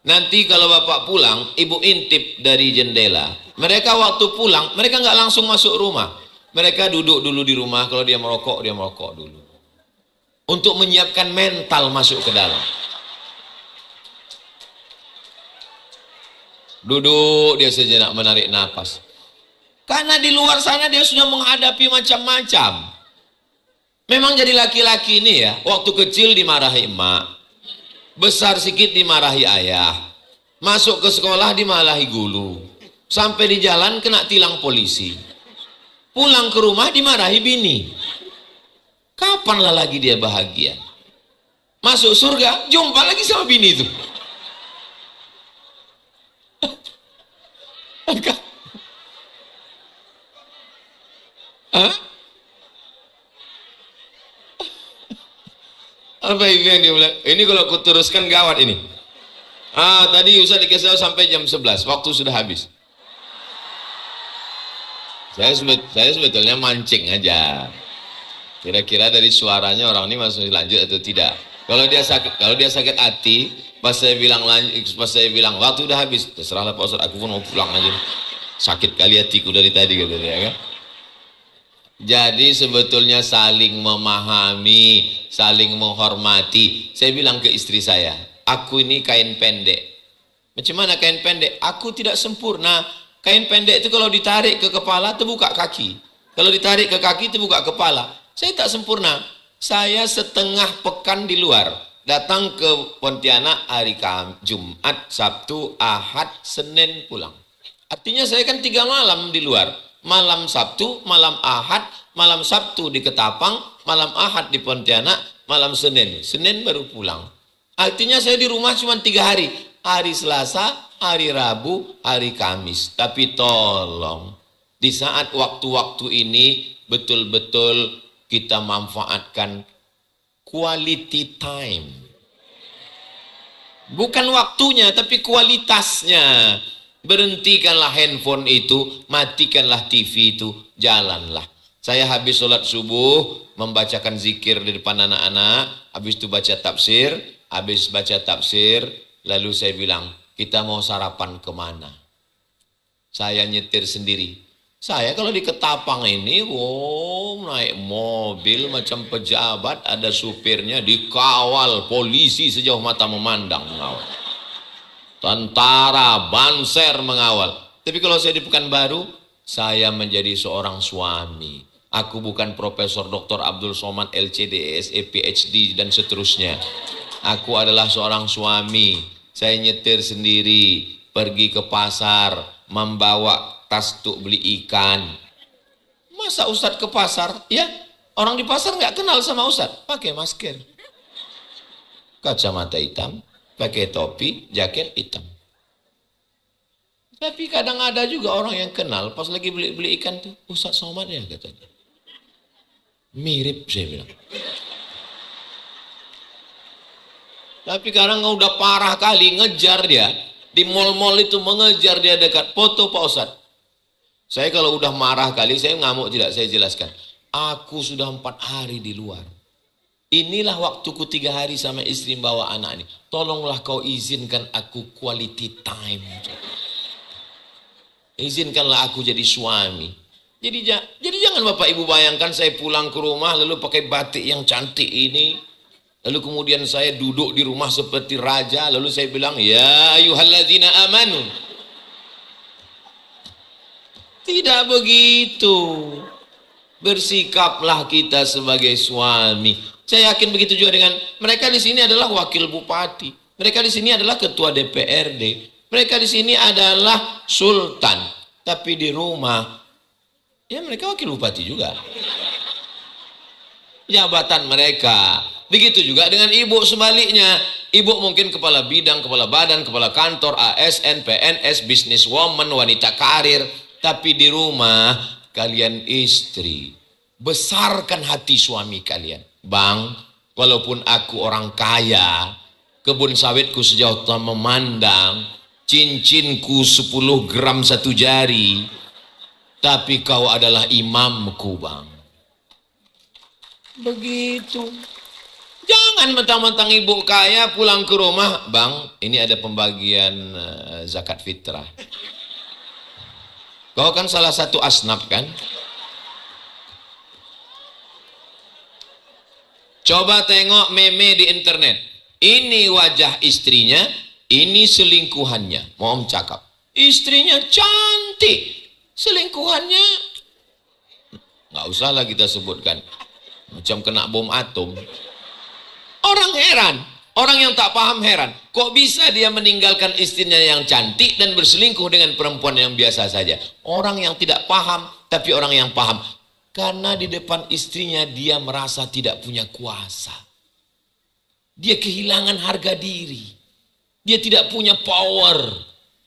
Nanti kalau Bapak pulang, Ibu intip dari jendela. Mereka waktu pulang, mereka nggak langsung masuk rumah. Mereka duduk dulu di rumah, kalau dia merokok dulu. Untuk menyiapkan mental masuk ke dalam. Duduk dia sejenak menarik napas. Karena di luar sana dia sudah menghadapi macam-macam. Memang jadi laki-laki ini ya, waktu kecil dimarahi emak. Besar sedikit dimarahi ayah. Masuk ke sekolah dimarahi guru. Sampai di jalan kena tilang polisi. Pulang ke rumah dimarahi bini. Kapanlah lagi dia bahagia? Masuk surga, jumpa lagi sama bini itu. Hah? Apa itu yang dia bilang? Ini kalau aku teruskan gawat ini. Tadi Ustaz dikasih tahu sampai jam 11, waktu sudah habis. Saya sebetulnya mancing aja. Kira-kira dari suaranya orang ini masih lanjut atau tidak. Kalau dia sakit hati, pas saya bilang waktu udah habis, terserahlah Pak Ustaz, aku pun mau pulang aja. Sakit kali hatiku dari tadi gitu ya kan. Jadi sebetulnya saling memahami, saling menghormati. Saya bilang ke istri saya, aku ini kain pendek. Macam mana kain pendek? Aku tidak sempurna. Kain pendek itu kalau ditarik ke kepala, terbuka kaki. Kalau ditarik ke kaki, terbuka kepala. Saya tak sempurna. Saya setengah pekan di luar. Datang ke Pontianak hari Jumat, Sabtu, Ahad, Senin pulang. Artinya saya kan 3 malam di luar. Malam Sabtu, malam Ahad, malam Sabtu di Ketapang, malam Ahad di Pontianak, malam Senin. Senin baru pulang. Artinya saya di rumah cuma 3 hari. Hari Selasa, hari Rabu, hari Kamis. Tapi tolong, di saat waktu-waktu ini betul-betul kita manfaatkan quality time. Bukan waktunya, tapi kualitasnya. Berhentikanlah handphone itu, matikanlah TV itu, jalanlah. Saya habis sholat subuh, membacakan zikir di depan anak-anak, habis itu baca tafsir, habis baca tafsir, lalu saya bilang, kita mau sarapan kemana? Saya nyetir sendiri. Saya kalau di Ketapang ini, naik mobil macam pejabat, ada supirnya, dikawal polisi sejauh mata memandang mengawal. Tentara, banser mengawal. Tapi kalau saya di Pekanbaru, saya menjadi seorang suami. Aku bukan Profesor Dr. Abdul Somad, LCD, SE, PhD, dan seterusnya. Aku adalah seorang suami. Saya nyetir sendiri, pergi ke pasar, membawa tas untuk beli ikan. Masa Ustadz ke pasar? Ya, orang di pasar nggak kenal sama Ustadz. Pakai masker, kacamata hitam, pakai topi, jaket hitam. Tapi kadang ada juga orang yang kenal, pas lagi beli ikan tuh, Ustadz Somad ya katanya. Mirip saya bilang. Tapi kadang udah parah kali, ngejar dia. Di mal-mal itu mengejar dia dekat, foto Pak Ustadz. Saya kalau udah marah kali, saya ngamuk tidak, saya jelaskan. Aku sudah 4 hari di luar. Inilah waktuku 3 hari sama istri bawa anak ini. Tolonglah kau izinkan aku quality time. Izinkanlah aku jadi suami. Jadi jangan Bapak Ibu bayangkan saya pulang ke rumah lalu pakai batik yang cantik ini. Lalu kemudian saya duduk di rumah seperti raja. Lalu saya bilang, ya ayyuhalladzina amanu. Tidak begitu. Bersikaplah kita sebagai suami. Saya yakin begitu juga dengan mereka di sini adalah wakil bupati. Mereka di sini adalah ketua DPRD. Mereka di sini adalah sultan. Tapi di rumah, ya mereka wakil bupati juga. Jabatan mereka. Begitu juga dengan ibu sebaliknya. Ibu mungkin kepala bidang, kepala badan, kepala kantor, ASN, PNS, businesswoman, wanita karir. Tapi di rumah, kalian istri. Besarkan hati suami kalian. Bang, walaupun aku orang kaya, kebun sawitku sejauh tak memandang, cincinku 10 gram 1 jari, tapi kau adalah imamku, Bang. Begitu. Jangan mentang-mentang ibu kaya pulang ke rumah, Bang, ini ada pembagian zakat fitrah. Kau kan salah satu asnaf kan? Coba tengok meme di internet. Ini wajah istrinya, ini selingkuhannya. Mau om cakap. Istrinya cantik, selingkuhannya nggak usahlah kita sebutkan. Macam kena bom atom. Orang heran, orang yang tak paham heran. Kok bisa dia meninggalkan istrinya yang cantik dan berselingkuh dengan perempuan yang biasa saja? Orang yang tidak paham, tapi orang yang paham. Karena di depan istrinya dia merasa tidak punya kuasa. Dia kehilangan harga diri. Dia tidak punya power.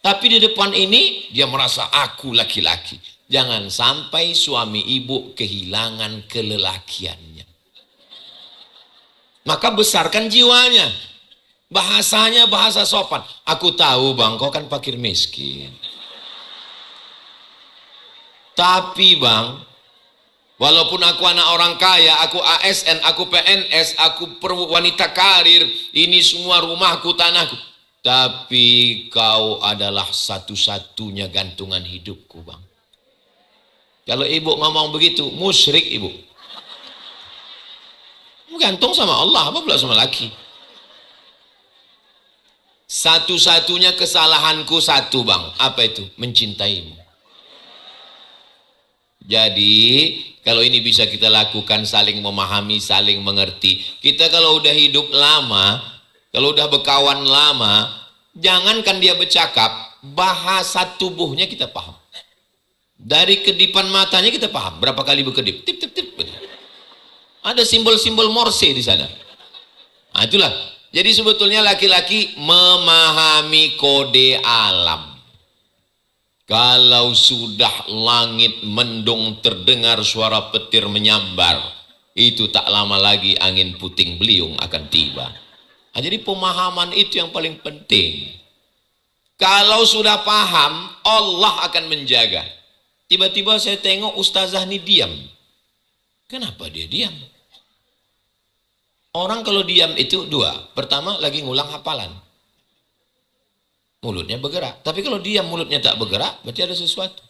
Tapi di depan ini dia merasa aku laki-laki. Jangan sampai suami ibu kehilangan kelelakiannya. Maka besarkan jiwanya. Bahasanya bahasa sopan. Aku tahu bang, kau kan fakir miskin. Tapi bang, walaupun aku anak orang kaya, aku ASN, aku PNS, aku wanita karir, ini semua rumahku, tanahku. Tapi kau adalah satu-satunya gantungan hidupku bang. Kalau ibu ngomong begitu, musyrik ibu. Gantung sama Allah, apa pula sama laki. Satu-satunya kesalahanku satu bang, apa itu? Mencintaimu. Jadi kalau ini bisa kita lakukan, saling memahami, saling mengerti. Kita kalau udah hidup lama, kalau udah berkawan lama, jangankan dia bercakap, bahasa tubuhnya kita paham. Dari kedipan matanya kita paham berapa kali berkedip. Tip tip tip. Ada simbol-simbol Morse di sana. Nah, itulah. Jadi sebetulnya laki-laki memahami kode alam. Kalau sudah langit mendung terdengar suara petir menyambar, itu tak lama lagi angin puting beliung akan tiba. Nah, jadi pemahaman itu yang paling penting. Kalau sudah paham, Allah akan menjaga. Tiba-tiba saya tengok ustazah ini diam. Kenapa dia diam? Orang kalau diam itu dua. Pertama, lagi ngulang hafalan. Mulutnya bergerak. Tapi kalau diam mulutnya tak bergerak, berarti ada sesuatu.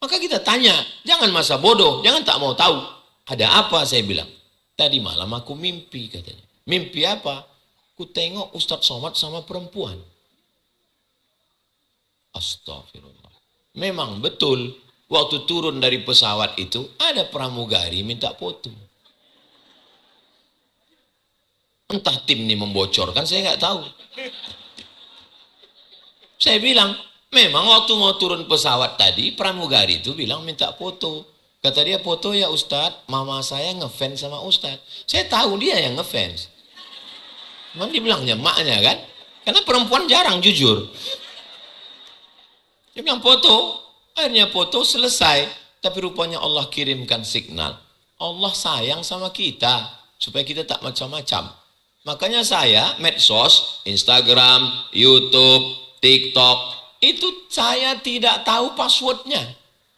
Maka kita tanya, jangan masa bodoh, jangan tak mau tahu. Ada apa, saya bilang. Tadi malam aku mimpi, katanya. Mimpi apa? Ku tengok Ustadz Somad sama perempuan. Astagfirullah. Memang betul, waktu turun dari pesawat itu, ada pramugari minta foto. Entah tim ini membocorkan, saya nggak tahu. Saya bilang, memang waktu mau turun pesawat tadi, pramugari itu bilang minta foto. Kata dia, foto ya Ustadz, mama saya ngefans sama Ustadz. Saya tahu dia yang ngefans. Cuman dibilangnya maknya kan, karena perempuan jarang jujur. Dia bilang foto, akhirnya foto selesai. Tapi rupanya Allah kirimkan signal. Allah sayang sama kita, supaya kita tak macam-macam. Makanya saya medsos, Instagram, YouTube, TikTok, itu saya tidak tahu passwordnya.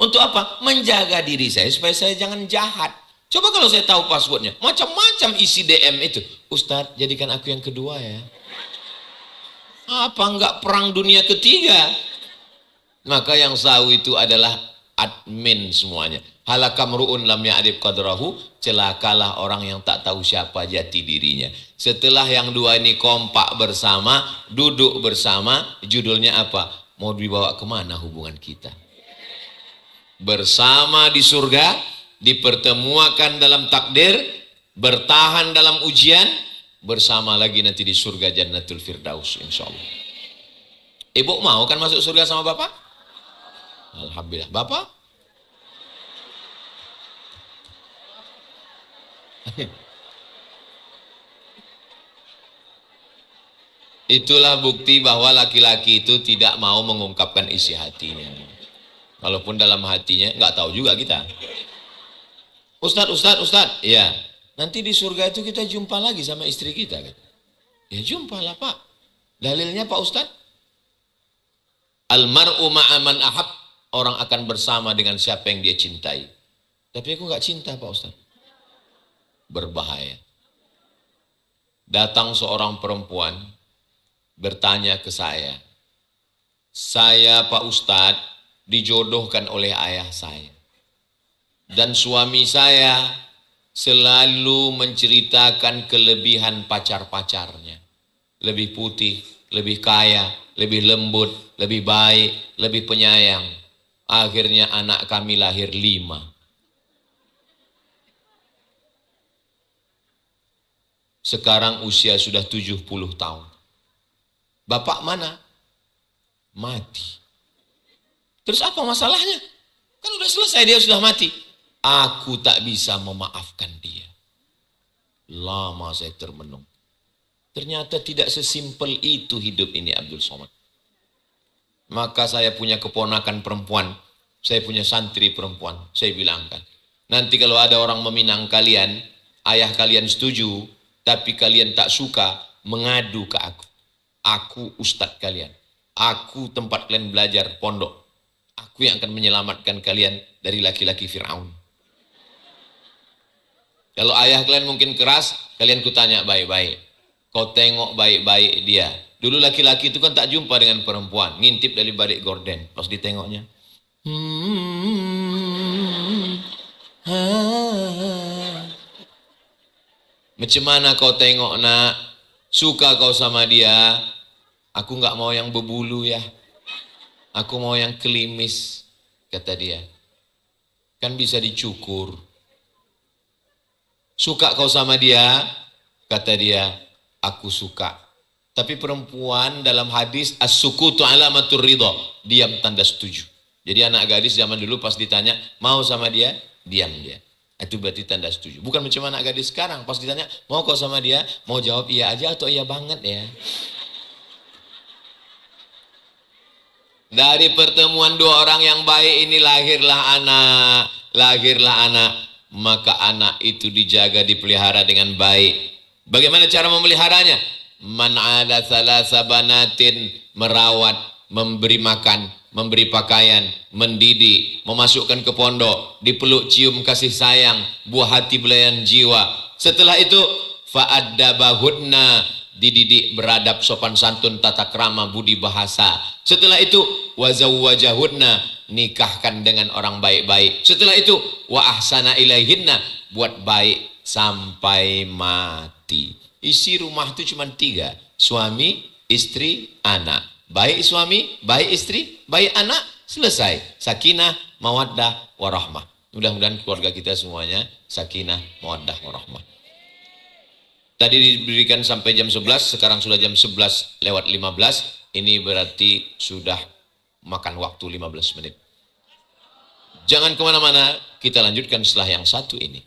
Untuk apa? Menjaga diri saya supaya saya jangan jahat. Coba kalau saya tahu passwordnya, macam-macam isi DM itu. Ustadz, jadikan aku yang kedua ya. Apa enggak perang dunia ketiga? Maka yang tahu itu adalah admin semuanya. Halakamru'un lam ya'rif qadrahu, celakalah orang yang tak tahu siapa jati dirinya. Setelah yang dua ini kompak bersama, duduk bersama, judulnya apa? Mau dibawa kemana hubungan kita? Bersama di surga, dipertemukan dalam takdir, bertahan dalam ujian, bersama lagi nanti di surga Jannatul Firdaus insyaallah. Ibu mau kan masuk surga sama bapak? Alhamdulillah. Bapak? Itulah bukti bahwa laki-laki itu tidak mau mengungkapkan isi hatinya. Walaupun dalam hatinya nggak tahu juga kita. Ustadz, ya. Nanti di surga itu kita jumpa lagi sama istri kita. Ya jumpalah Pak. Dalilnya Pak Ustadz. Almar'u ma'aman ahab. Orang akan bersama dengan siapa yang dia cintai. Tapi aku nggak cinta Pak Ustadz. Berbahaya. Datang seorang perempuan bertanya ke saya Pak Ustadz dijodohkan oleh ayah saya. Dan suami saya selalu menceritakan kelebihan pacar-pacarnya. Lebih putih, lebih kaya, lebih lembut, lebih baik, lebih penyayang. Akhirnya anak kami lahir 5. Sekarang usia sudah 70 tahun. Bapak mana? Mati. Terus apa masalahnya? Kan udah selesai, dia sudah mati. Aku tak bisa memaafkan dia. Lama saya termenung. Ternyata tidak sesimpel itu hidup ini Abdul Somad. Maka saya punya keponakan perempuan. Saya punya santri perempuan. Saya bilangkan. Nanti kalau ada orang meminang kalian, ayah kalian setuju, tapi kalian tak suka, mengadu ke aku. Aku ustadz kalian. Aku tempat kalian belajar pondok. Aku yang akan menyelamatkan kalian dari laki-laki Fir'aun. Kalau ayah kalian mungkin keras, kalian kutanya baik-baik. Kau tengok baik-baik dia. Dulu laki-laki itu kan tak jumpa dengan perempuan. Ngintip dari balik gorden. Pas ditengoknya. Macam mana kau tengok nak? Suka kau sama dia? Aku nggak mau yang berbulu ya. Aku mau yang kelimis, kata dia. Kan bisa dicukur. Suka kau sama dia? Kata dia, aku suka. Tapi perempuan dalam hadis as-sukutu alamatur ridha, diam tanda setuju. Jadi anak gadis zaman dulu pas ditanya mau sama dia, diam dia. Itu berarti tanda setuju. Bukan macam anak gadis sekarang, pas ditanya mau kau sama dia, mau jawab iya aja atau iya banget ya. Dari pertemuan dua orang yang baik ini lahirlah anak. Maka anak itu dijaga, dipelihara dengan baik. Bagaimana cara memeliharanya? Man ala thalatha banatin, merawat, memberi makan, memberi pakaian, mendidik, memasukkan ke pondok, dipeluk cium kasih sayang, buah hati belayan jiwa. Setelah itu fa'addabahunna, dididik beradab sopan santun tata krama budi bahasa. Setelah itu wazawwajahunna, nikahkan dengan orang baik-baik. Setelah itu wa ahsana ilaihinna, buat baik sampai mati. Isi rumah itu cuma 3, suami, istri, anak. Baik suami, baik istri, baik anak, selesai. Sakinah, mawaddah, warahmah. Mudah-mudahan keluarga kita semuanya sakinah, mawaddah, warahmah. Tadi diberikan sampai jam 11, sekarang sudah jam 11 lewat 15. Ini berarti sudah makan waktu 15 menit. Jangan kemana-mana, kita lanjutkan setelah yang satu ini.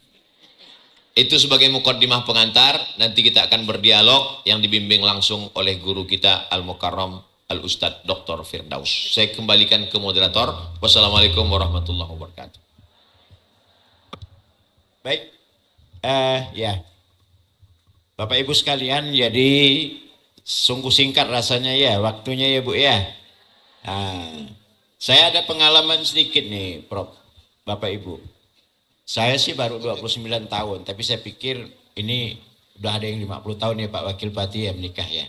Itu sebagai mukaddimah pengantar. Nanti kita akan berdialog yang dibimbing langsung oleh guru kita Al-Mukarram Al-Ustadz Dr. Firdaus. Saya kembalikan ke moderator. Wassalamualaikum warahmatullahi wabarakatuh. Baik, ya, Bapak Ibu sekalian, jadi sungguh singkat rasanya ya, waktunya ya Bu ya. Saya ada pengalaman sedikit nih, Prof, Bapak Ibu. Saya sih baru 29 tahun, tapi saya pikir ini udah ada yang 50 tahun ya Pak Wakil Bupati ya menikah ya.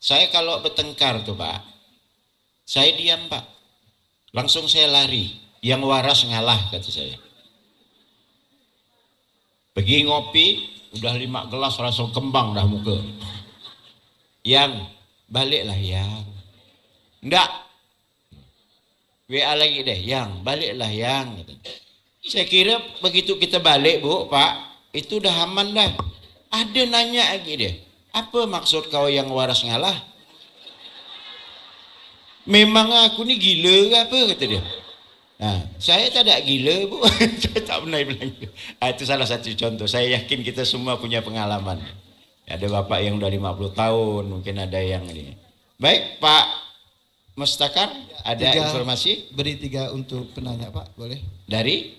Saya kalau bertengkar tuh Pak, saya diam Pak. Langsung saya lari, yang waras ngalah kata saya. Pergi ngopi, udah 5 gelas langsung kembang dah muka. Yang, baliklah yang. Enggak. WA lagi deh, yang, baliklah yang. Saya kira begitu kita balik Bu, Pak, itu udah aman dah. Ada nanya lagi deh, apa maksud kau yang waras ngalah? Memang aku ni gila ke apa, kata dia. Nah, saya tak ada gila Bu, saya tak pernah bilang gitu. Itu salah satu contoh, saya yakin kita semua punya pengalaman. Ada bapak yang udah 50 tahun, mungkin ada yang ini. Baik Pak Mustakar, ada informasi? Beri 3 untuk penanya Pak, boleh? Dari?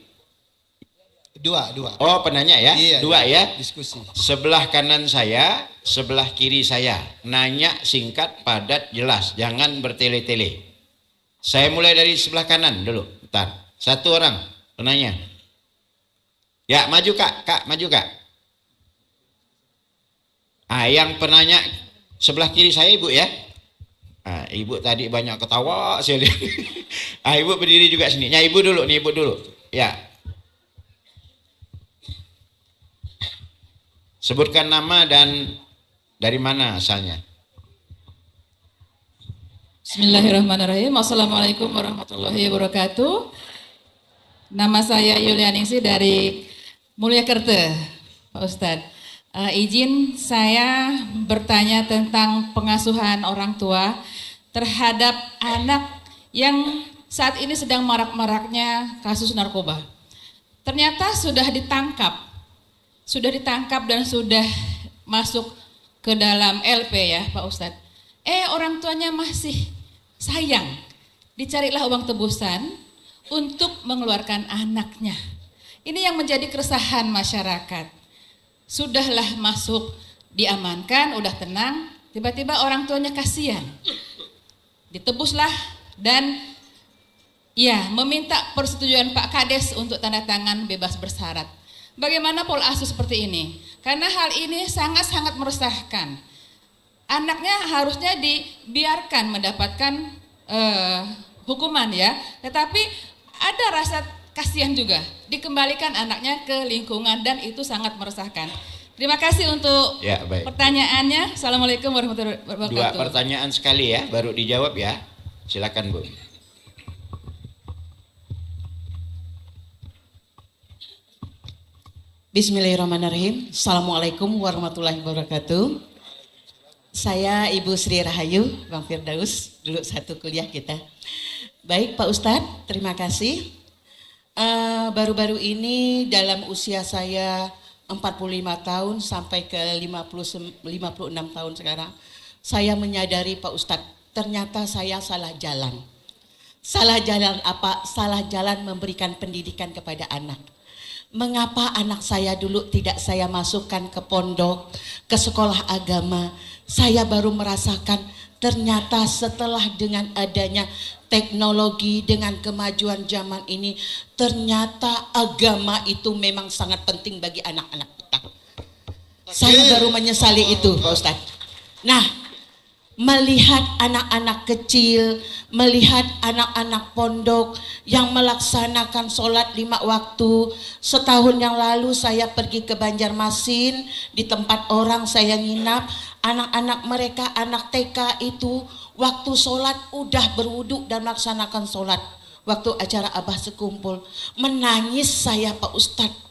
2. Oh penanya ya, iya, 2 ya. Diskusi. Sebelah kanan saya, sebelah kiri saya. Nanya singkat, padat, jelas. Jangan bertele-tele. Saya mulai dari sebelah kanan dulu. Bentar. 1 orang penanya. Ya maju kak, maju kak. Yang penanya sebelah kiri saya ibu ya. Ibu tadi banyak ketawa saya lihat. Ibu berdiri juga sini. Ibu dulu nih, ibu dulu. Ya. Sebutkan nama dan dari mana asalnya. Bismillahirrahmanirrahim. Assalamualaikum warahmatullahi wabarakatuh. Nama saya Yulianingsih dari Mulyakerta, Pak Ustadz. Izin saya bertanya tentang pengasuhan orang tua terhadap anak yang saat ini sedang marak-maraknya kasus narkoba. Ternyata sudah ditangkap dan sudah masuk ke dalam LP ya Pak Ustadz. Orang tuanya masih sayang, dicarilah uang tebusan untuk mengeluarkan anaknya. Ini yang menjadi keresahan masyarakat. Sudahlah masuk, diamankan, udah tenang, tiba-tiba orang tuanya kasihan. Ditebuslah dan ya meminta persetujuan Pak Kades untuk tanda tangan bebas bersyarat. Bagaimana pola asuh seperti ini? Karena hal ini sangat-sangat meresahkan. Anaknya harusnya dibiarkan mendapatkan hukuman ya, tetapi ada rasa kasihan juga, dikembalikan anaknya ke lingkungan dan itu sangat meresahkan. Terima kasih untuk Ya, baik. pertanyaannya. Assalamualaikum warahmatullahi Dua wabarakatuh. pertanyaan sekali ya, baru dijawab ya. Silakan Bu. Bismillahirrahmanirrahim. Assalamualaikum warahmatullahi wabarakatuh. Saya Ibu Sri Rahayu, Bang Firdaus, dulu satu kuliah kita. Baik Pak Ustadz, terima kasih. Baru-baru ini dalam usia saya 45 tahun sampai ke 56 tahun sekarang, saya menyadari Pak Ustadz, ternyata saya salah jalan. Salah jalan apa? Salah jalan memberikan pendidikan kepada anak. Mengapa anak saya dulu tidak saya masukkan ke pondok, ke sekolah agama? Saya baru merasakan ternyata setelah dengan adanya teknologi, dengan kemajuan zaman ini, ternyata agama itu memang sangat penting bagi anak-anak kita. Saya baru menyesali itu, Pak Ustadz. Nah, melihat anak-anak kecil, melihat anak-anak pondok yang melaksanakan sholat 5 waktu. Setahun yang lalu saya pergi ke Banjarmasin, di tempat orang saya nginap. Anak-anak mereka, anak TK itu waktu sholat udah berwudhu dan melaksanakan sholat. Waktu acara Abah Sekumpul, menangis saya Pak Ustadz.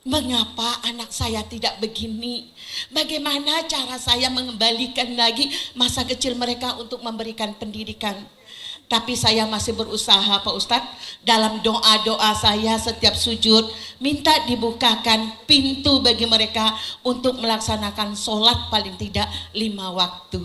Mengapa anak saya tidak begini? Bagaimana cara saya mengembalikan lagi masa kecil mereka untuk memberikan pendidikan? Tapi saya masih berusaha Pak Ustadz. Dalam doa-doa saya setiap sujud, minta dibukakan pintu bagi mereka untuk melaksanakan sholat paling tidak 5 waktu.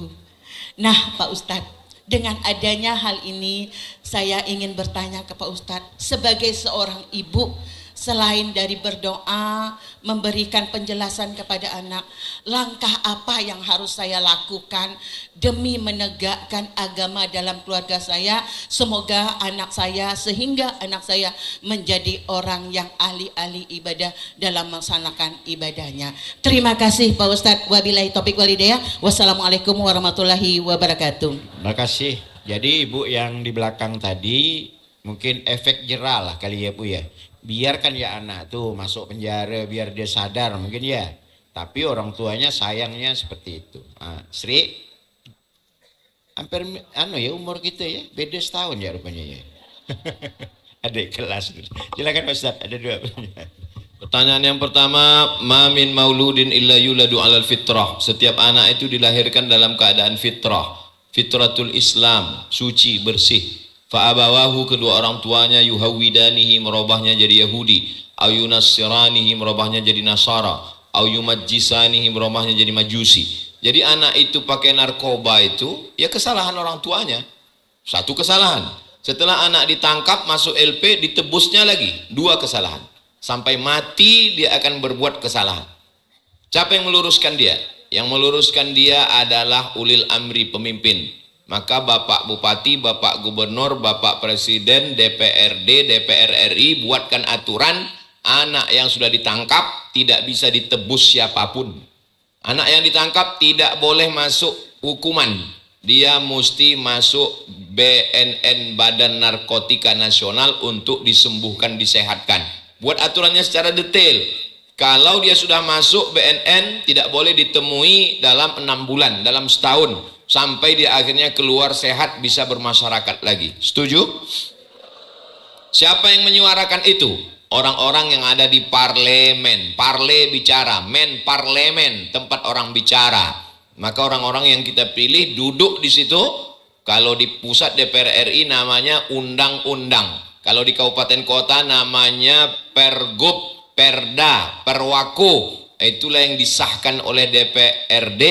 Nah Pak Ustadz, dengan adanya hal ini saya ingin bertanya ke Pak Ustadz, sebagai seorang ibu, selain dari berdoa, memberikan penjelasan kepada anak, langkah apa yang harus saya lakukan demi menegakkan agama dalam keluarga saya, semoga anak saya, sehingga anak saya menjadi orang yang ahli-ahli ibadah dalam melaksanakan ibadahnya. Terima kasih Pak Ustadz. Wabillahi taufiq walhidayah. Wassalamualaikum warahmatullahi wabarakatuh. Terima kasih. Jadi Ibu yang di belakang tadi mungkin efek jerah lah kali ya Bu ya. Biarkan ya anak tuh masuk penjara biar dia sadar mungkin ya. Tapi orang tuanya sayangnya seperti itu. Nah, Sri, hampir umur kita ya, beda setahun ya rupanya ya. Adik kelas. Silakan Pak Ustaz, ada 2 pertanyaan. Pertanyaan yang pertama, ma min mauludin illa yuladu alal fitrah. Setiap anak itu dilahirkan dalam keadaan fitrah. Fitratul Islam, suci, bersih. Fa'abawahu, kedua orang tuanya, yuhawidanihi, merubahnya jadi Yahudi, au yunassiranihi, merubahnya jadi Nasara, au yumajjisanihi, merubahnya jadi Majusi. Jadi anak itu pakai narkoba itu ya kesalahan orang tuanya. Satu kesalahan. Setelah anak ditangkap masuk LP, ditebusnya lagi 2 kesalahan. Sampai mati dia akan berbuat kesalahan. Siapa yang meluruskan dia? Yang meluruskan dia adalah ulil amri, pemimpin. Maka Bapak Bupati, Bapak Gubernur, Bapak Presiden, DPRD, DPR RI buatkan aturan, anak yang sudah ditangkap tidak bisa ditebus siapapun. Anak yang ditangkap tidak boleh masuk hukuman. Dia mesti masuk BNN, Badan Narkotika Nasional, untuk disembuhkan, disehatkan. Buat aturannya secara detail. Kalau dia sudah masuk BNN tidak boleh ditemui dalam 6 bulan, dalam setahun. Sampai dia akhirnya keluar sehat, bisa bermasyarakat lagi. Setuju? Siapa yang menyuarakan itu? Orang-orang yang ada di parlemen. Parle bicara, men parlemen, tempat orang bicara. Maka orang-orang yang kita pilih duduk di situ. Kalau di pusat DPR RI namanya undang-undang. Kalau di kabupaten kota namanya pergub, perda, perwaku. Itulah yang disahkan oleh DPRD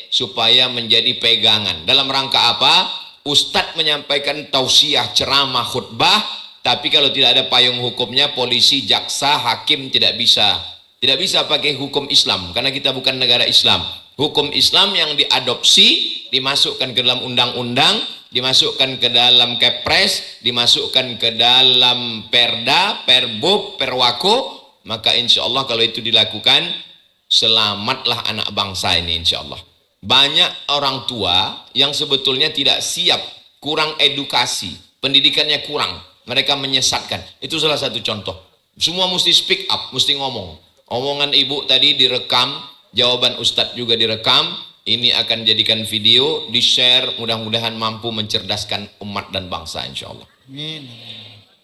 supaya menjadi pegangan. Dalam rangka apa? Ustadz menyampaikan tausiah, ceramah, khutbah, tapi kalau tidak ada payung hukumnya, polisi, jaksa, hakim tidak bisa pakai hukum Islam karena kita bukan negara Islam. Hukum Islam yang diadopsi, dimasukkan ke dalam undang-undang, dimasukkan ke dalam Kepres, dimasukkan ke dalam perda, perbub, perwako, maka insya Allah kalau itu dilakukan, selamatlah anak bangsa ini insya Allah. Banyak orang tua yang sebetulnya tidak siap, kurang edukasi, pendidikannya kurang, mereka menyesatkan. Itu salah satu contoh. Semua mesti speak up, mesti ngomong. Omongan ibu tadi direkam, jawaban Ustadz juga direkam. Ini akan jadikan video, di-share, mudah-mudahan mampu mencerdaskan umat dan bangsa insya Allah. Amin.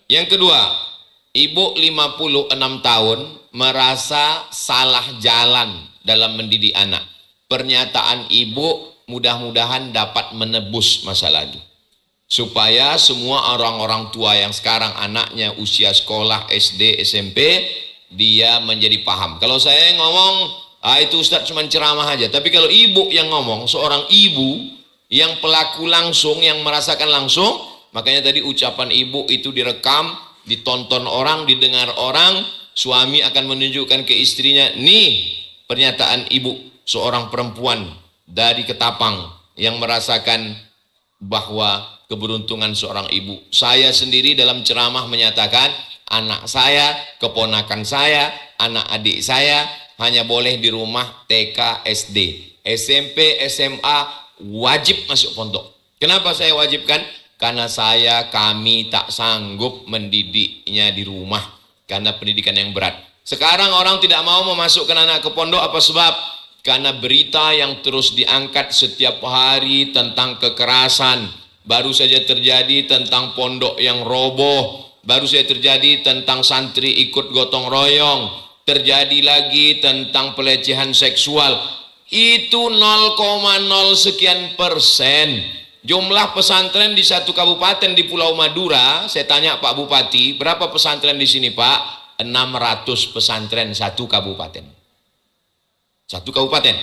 Yang kedua, ibu 56 tahun merasa salah jalan dalam mendidik anak. Pernyataan ibu mudah-mudahan dapat menebus masa lalu. Supaya semua orang-orang tua yang sekarang anaknya usia sekolah SD, SMP, dia menjadi paham. Kalau saya ngomong, itu Ustadz cuma ceramah aja. Tapi kalau ibu yang ngomong, seorang ibu yang pelaku langsung, yang merasakan langsung, makanya tadi ucapan ibu itu direkam, ditonton orang, didengar orang, suami akan menunjukkan ke istrinya, nih pernyataan ibu, seorang perempuan dari Ketapang yang merasakan bahwa keberuntungan seorang ibu. Saya sendiri dalam ceramah menyatakan, anak saya, keponakan saya, anak adik saya, hanya boleh di rumah TK, SD, SMP, SMA wajib masuk pondok. Kenapa saya wajibkan? Karena kami tak sanggup mendidiknya di rumah karena pendidikan yang berat. Sekarang orang tidak mau memasukkan anak ke pondok, apa sebab? Karena berita yang terus diangkat setiap hari tentang kekerasan. Baru saja terjadi tentang pondok yang roboh, baru saja terjadi tentang santri ikut gotong royong, terjadi lagi tentang pelecehan seksual. Itu 0,0 sekian persen. Jumlah pesantren di satu kabupaten di Pulau Madura, saya tanya Pak Bupati, berapa pesantren di sini Pak? 600 pesantren satu kabupaten. Satu kabupaten.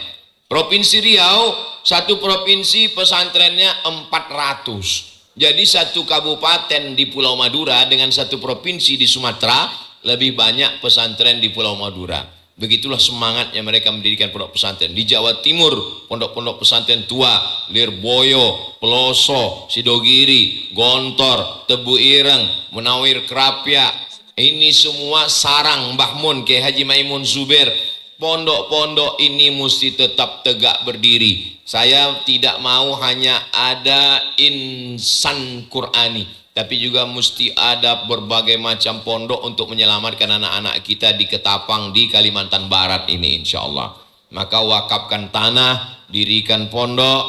Provinsi Riau, satu provinsi pesantrennya 400. Jadi satu kabupaten di Pulau Madura dengan satu provinsi di Sumatera, lebih banyak pesantren di Pulau Madura. Begitulah semangatnya mereka mendirikan pondok pesantren. Di Jawa Timur, pondok-pondok pesantren tua, Lirboyo, Peloso, Sidogiri, Gontor, Tebu Ireng, Munawir Krapia. Ini semua sarang Mbah Mun, Kiai Haji Maimun Zubair. Pondok-pondok ini mesti tetap tegak berdiri. Saya tidak mau hanya ada insan Qur'ani, tapi juga mesti ada berbagai macam pondok untuk menyelamatkan anak-anak kita di Ketapang, di Kalimantan Barat ini insya Allah. Maka wakafkan tanah, dirikan pondok,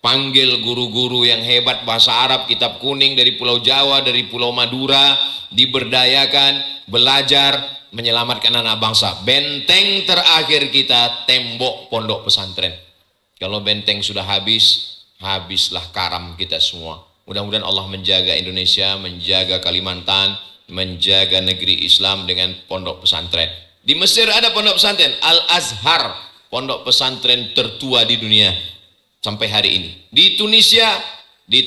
panggil guru-guru yang hebat bahasa Arab, kitab kuning dari Pulau Jawa, dari Pulau Madura, diberdayakan, belajar, menyelamatkan anak bangsa. Benteng terakhir kita, tembok pondok pesantren. Kalau benteng sudah habis, habislah karam kita semua. Mudah-mudahan Allah menjaga Indonesia, menjaga Kalimantan, menjaga negeri Islam dengan pondok pesantren. Di Mesir ada pondok pesantren, Al-Azhar, pondok pesantren tertua di dunia sampai hari ini. Di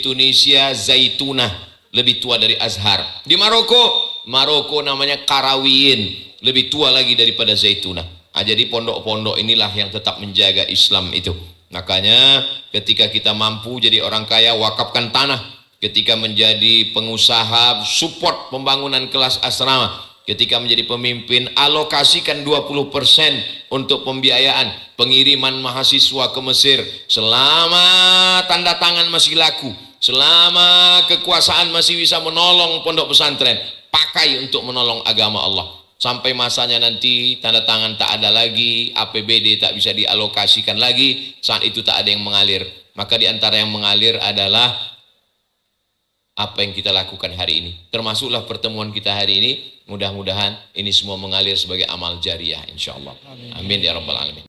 Tunisia Zaitunah, lebih tua dari Azhar. Di Maroko namanya Karawiyin, lebih tua lagi daripada Zaitunah. Jadi pondok-pondok inilah yang tetap menjaga Islam itu. Makanya ketika kita mampu jadi orang kaya, wakafkan tanah. Ketika menjadi pengusaha, support pembangunan kelas asrama. Ketika menjadi pemimpin, alokasikan 20% untuk pembiayaan pengiriman mahasiswa ke Mesir. Selama tanda tangan masih laku, selama kekuasaan masih bisa menolong pondok pesantren, pakai untuk menolong agama Allah. Sampai masanya nanti tanda tangan tak ada lagi, APBD tak bisa dialokasikan lagi, saat itu tak ada yang mengalir. Maka di antara yang mengalir adalah apa yang kita lakukan hari ini. Termasuklah pertemuan kita hari ini. Mudah-mudahan ini semua mengalir sebagai amal jariah insya Allah. Amin ya rabbal alamin.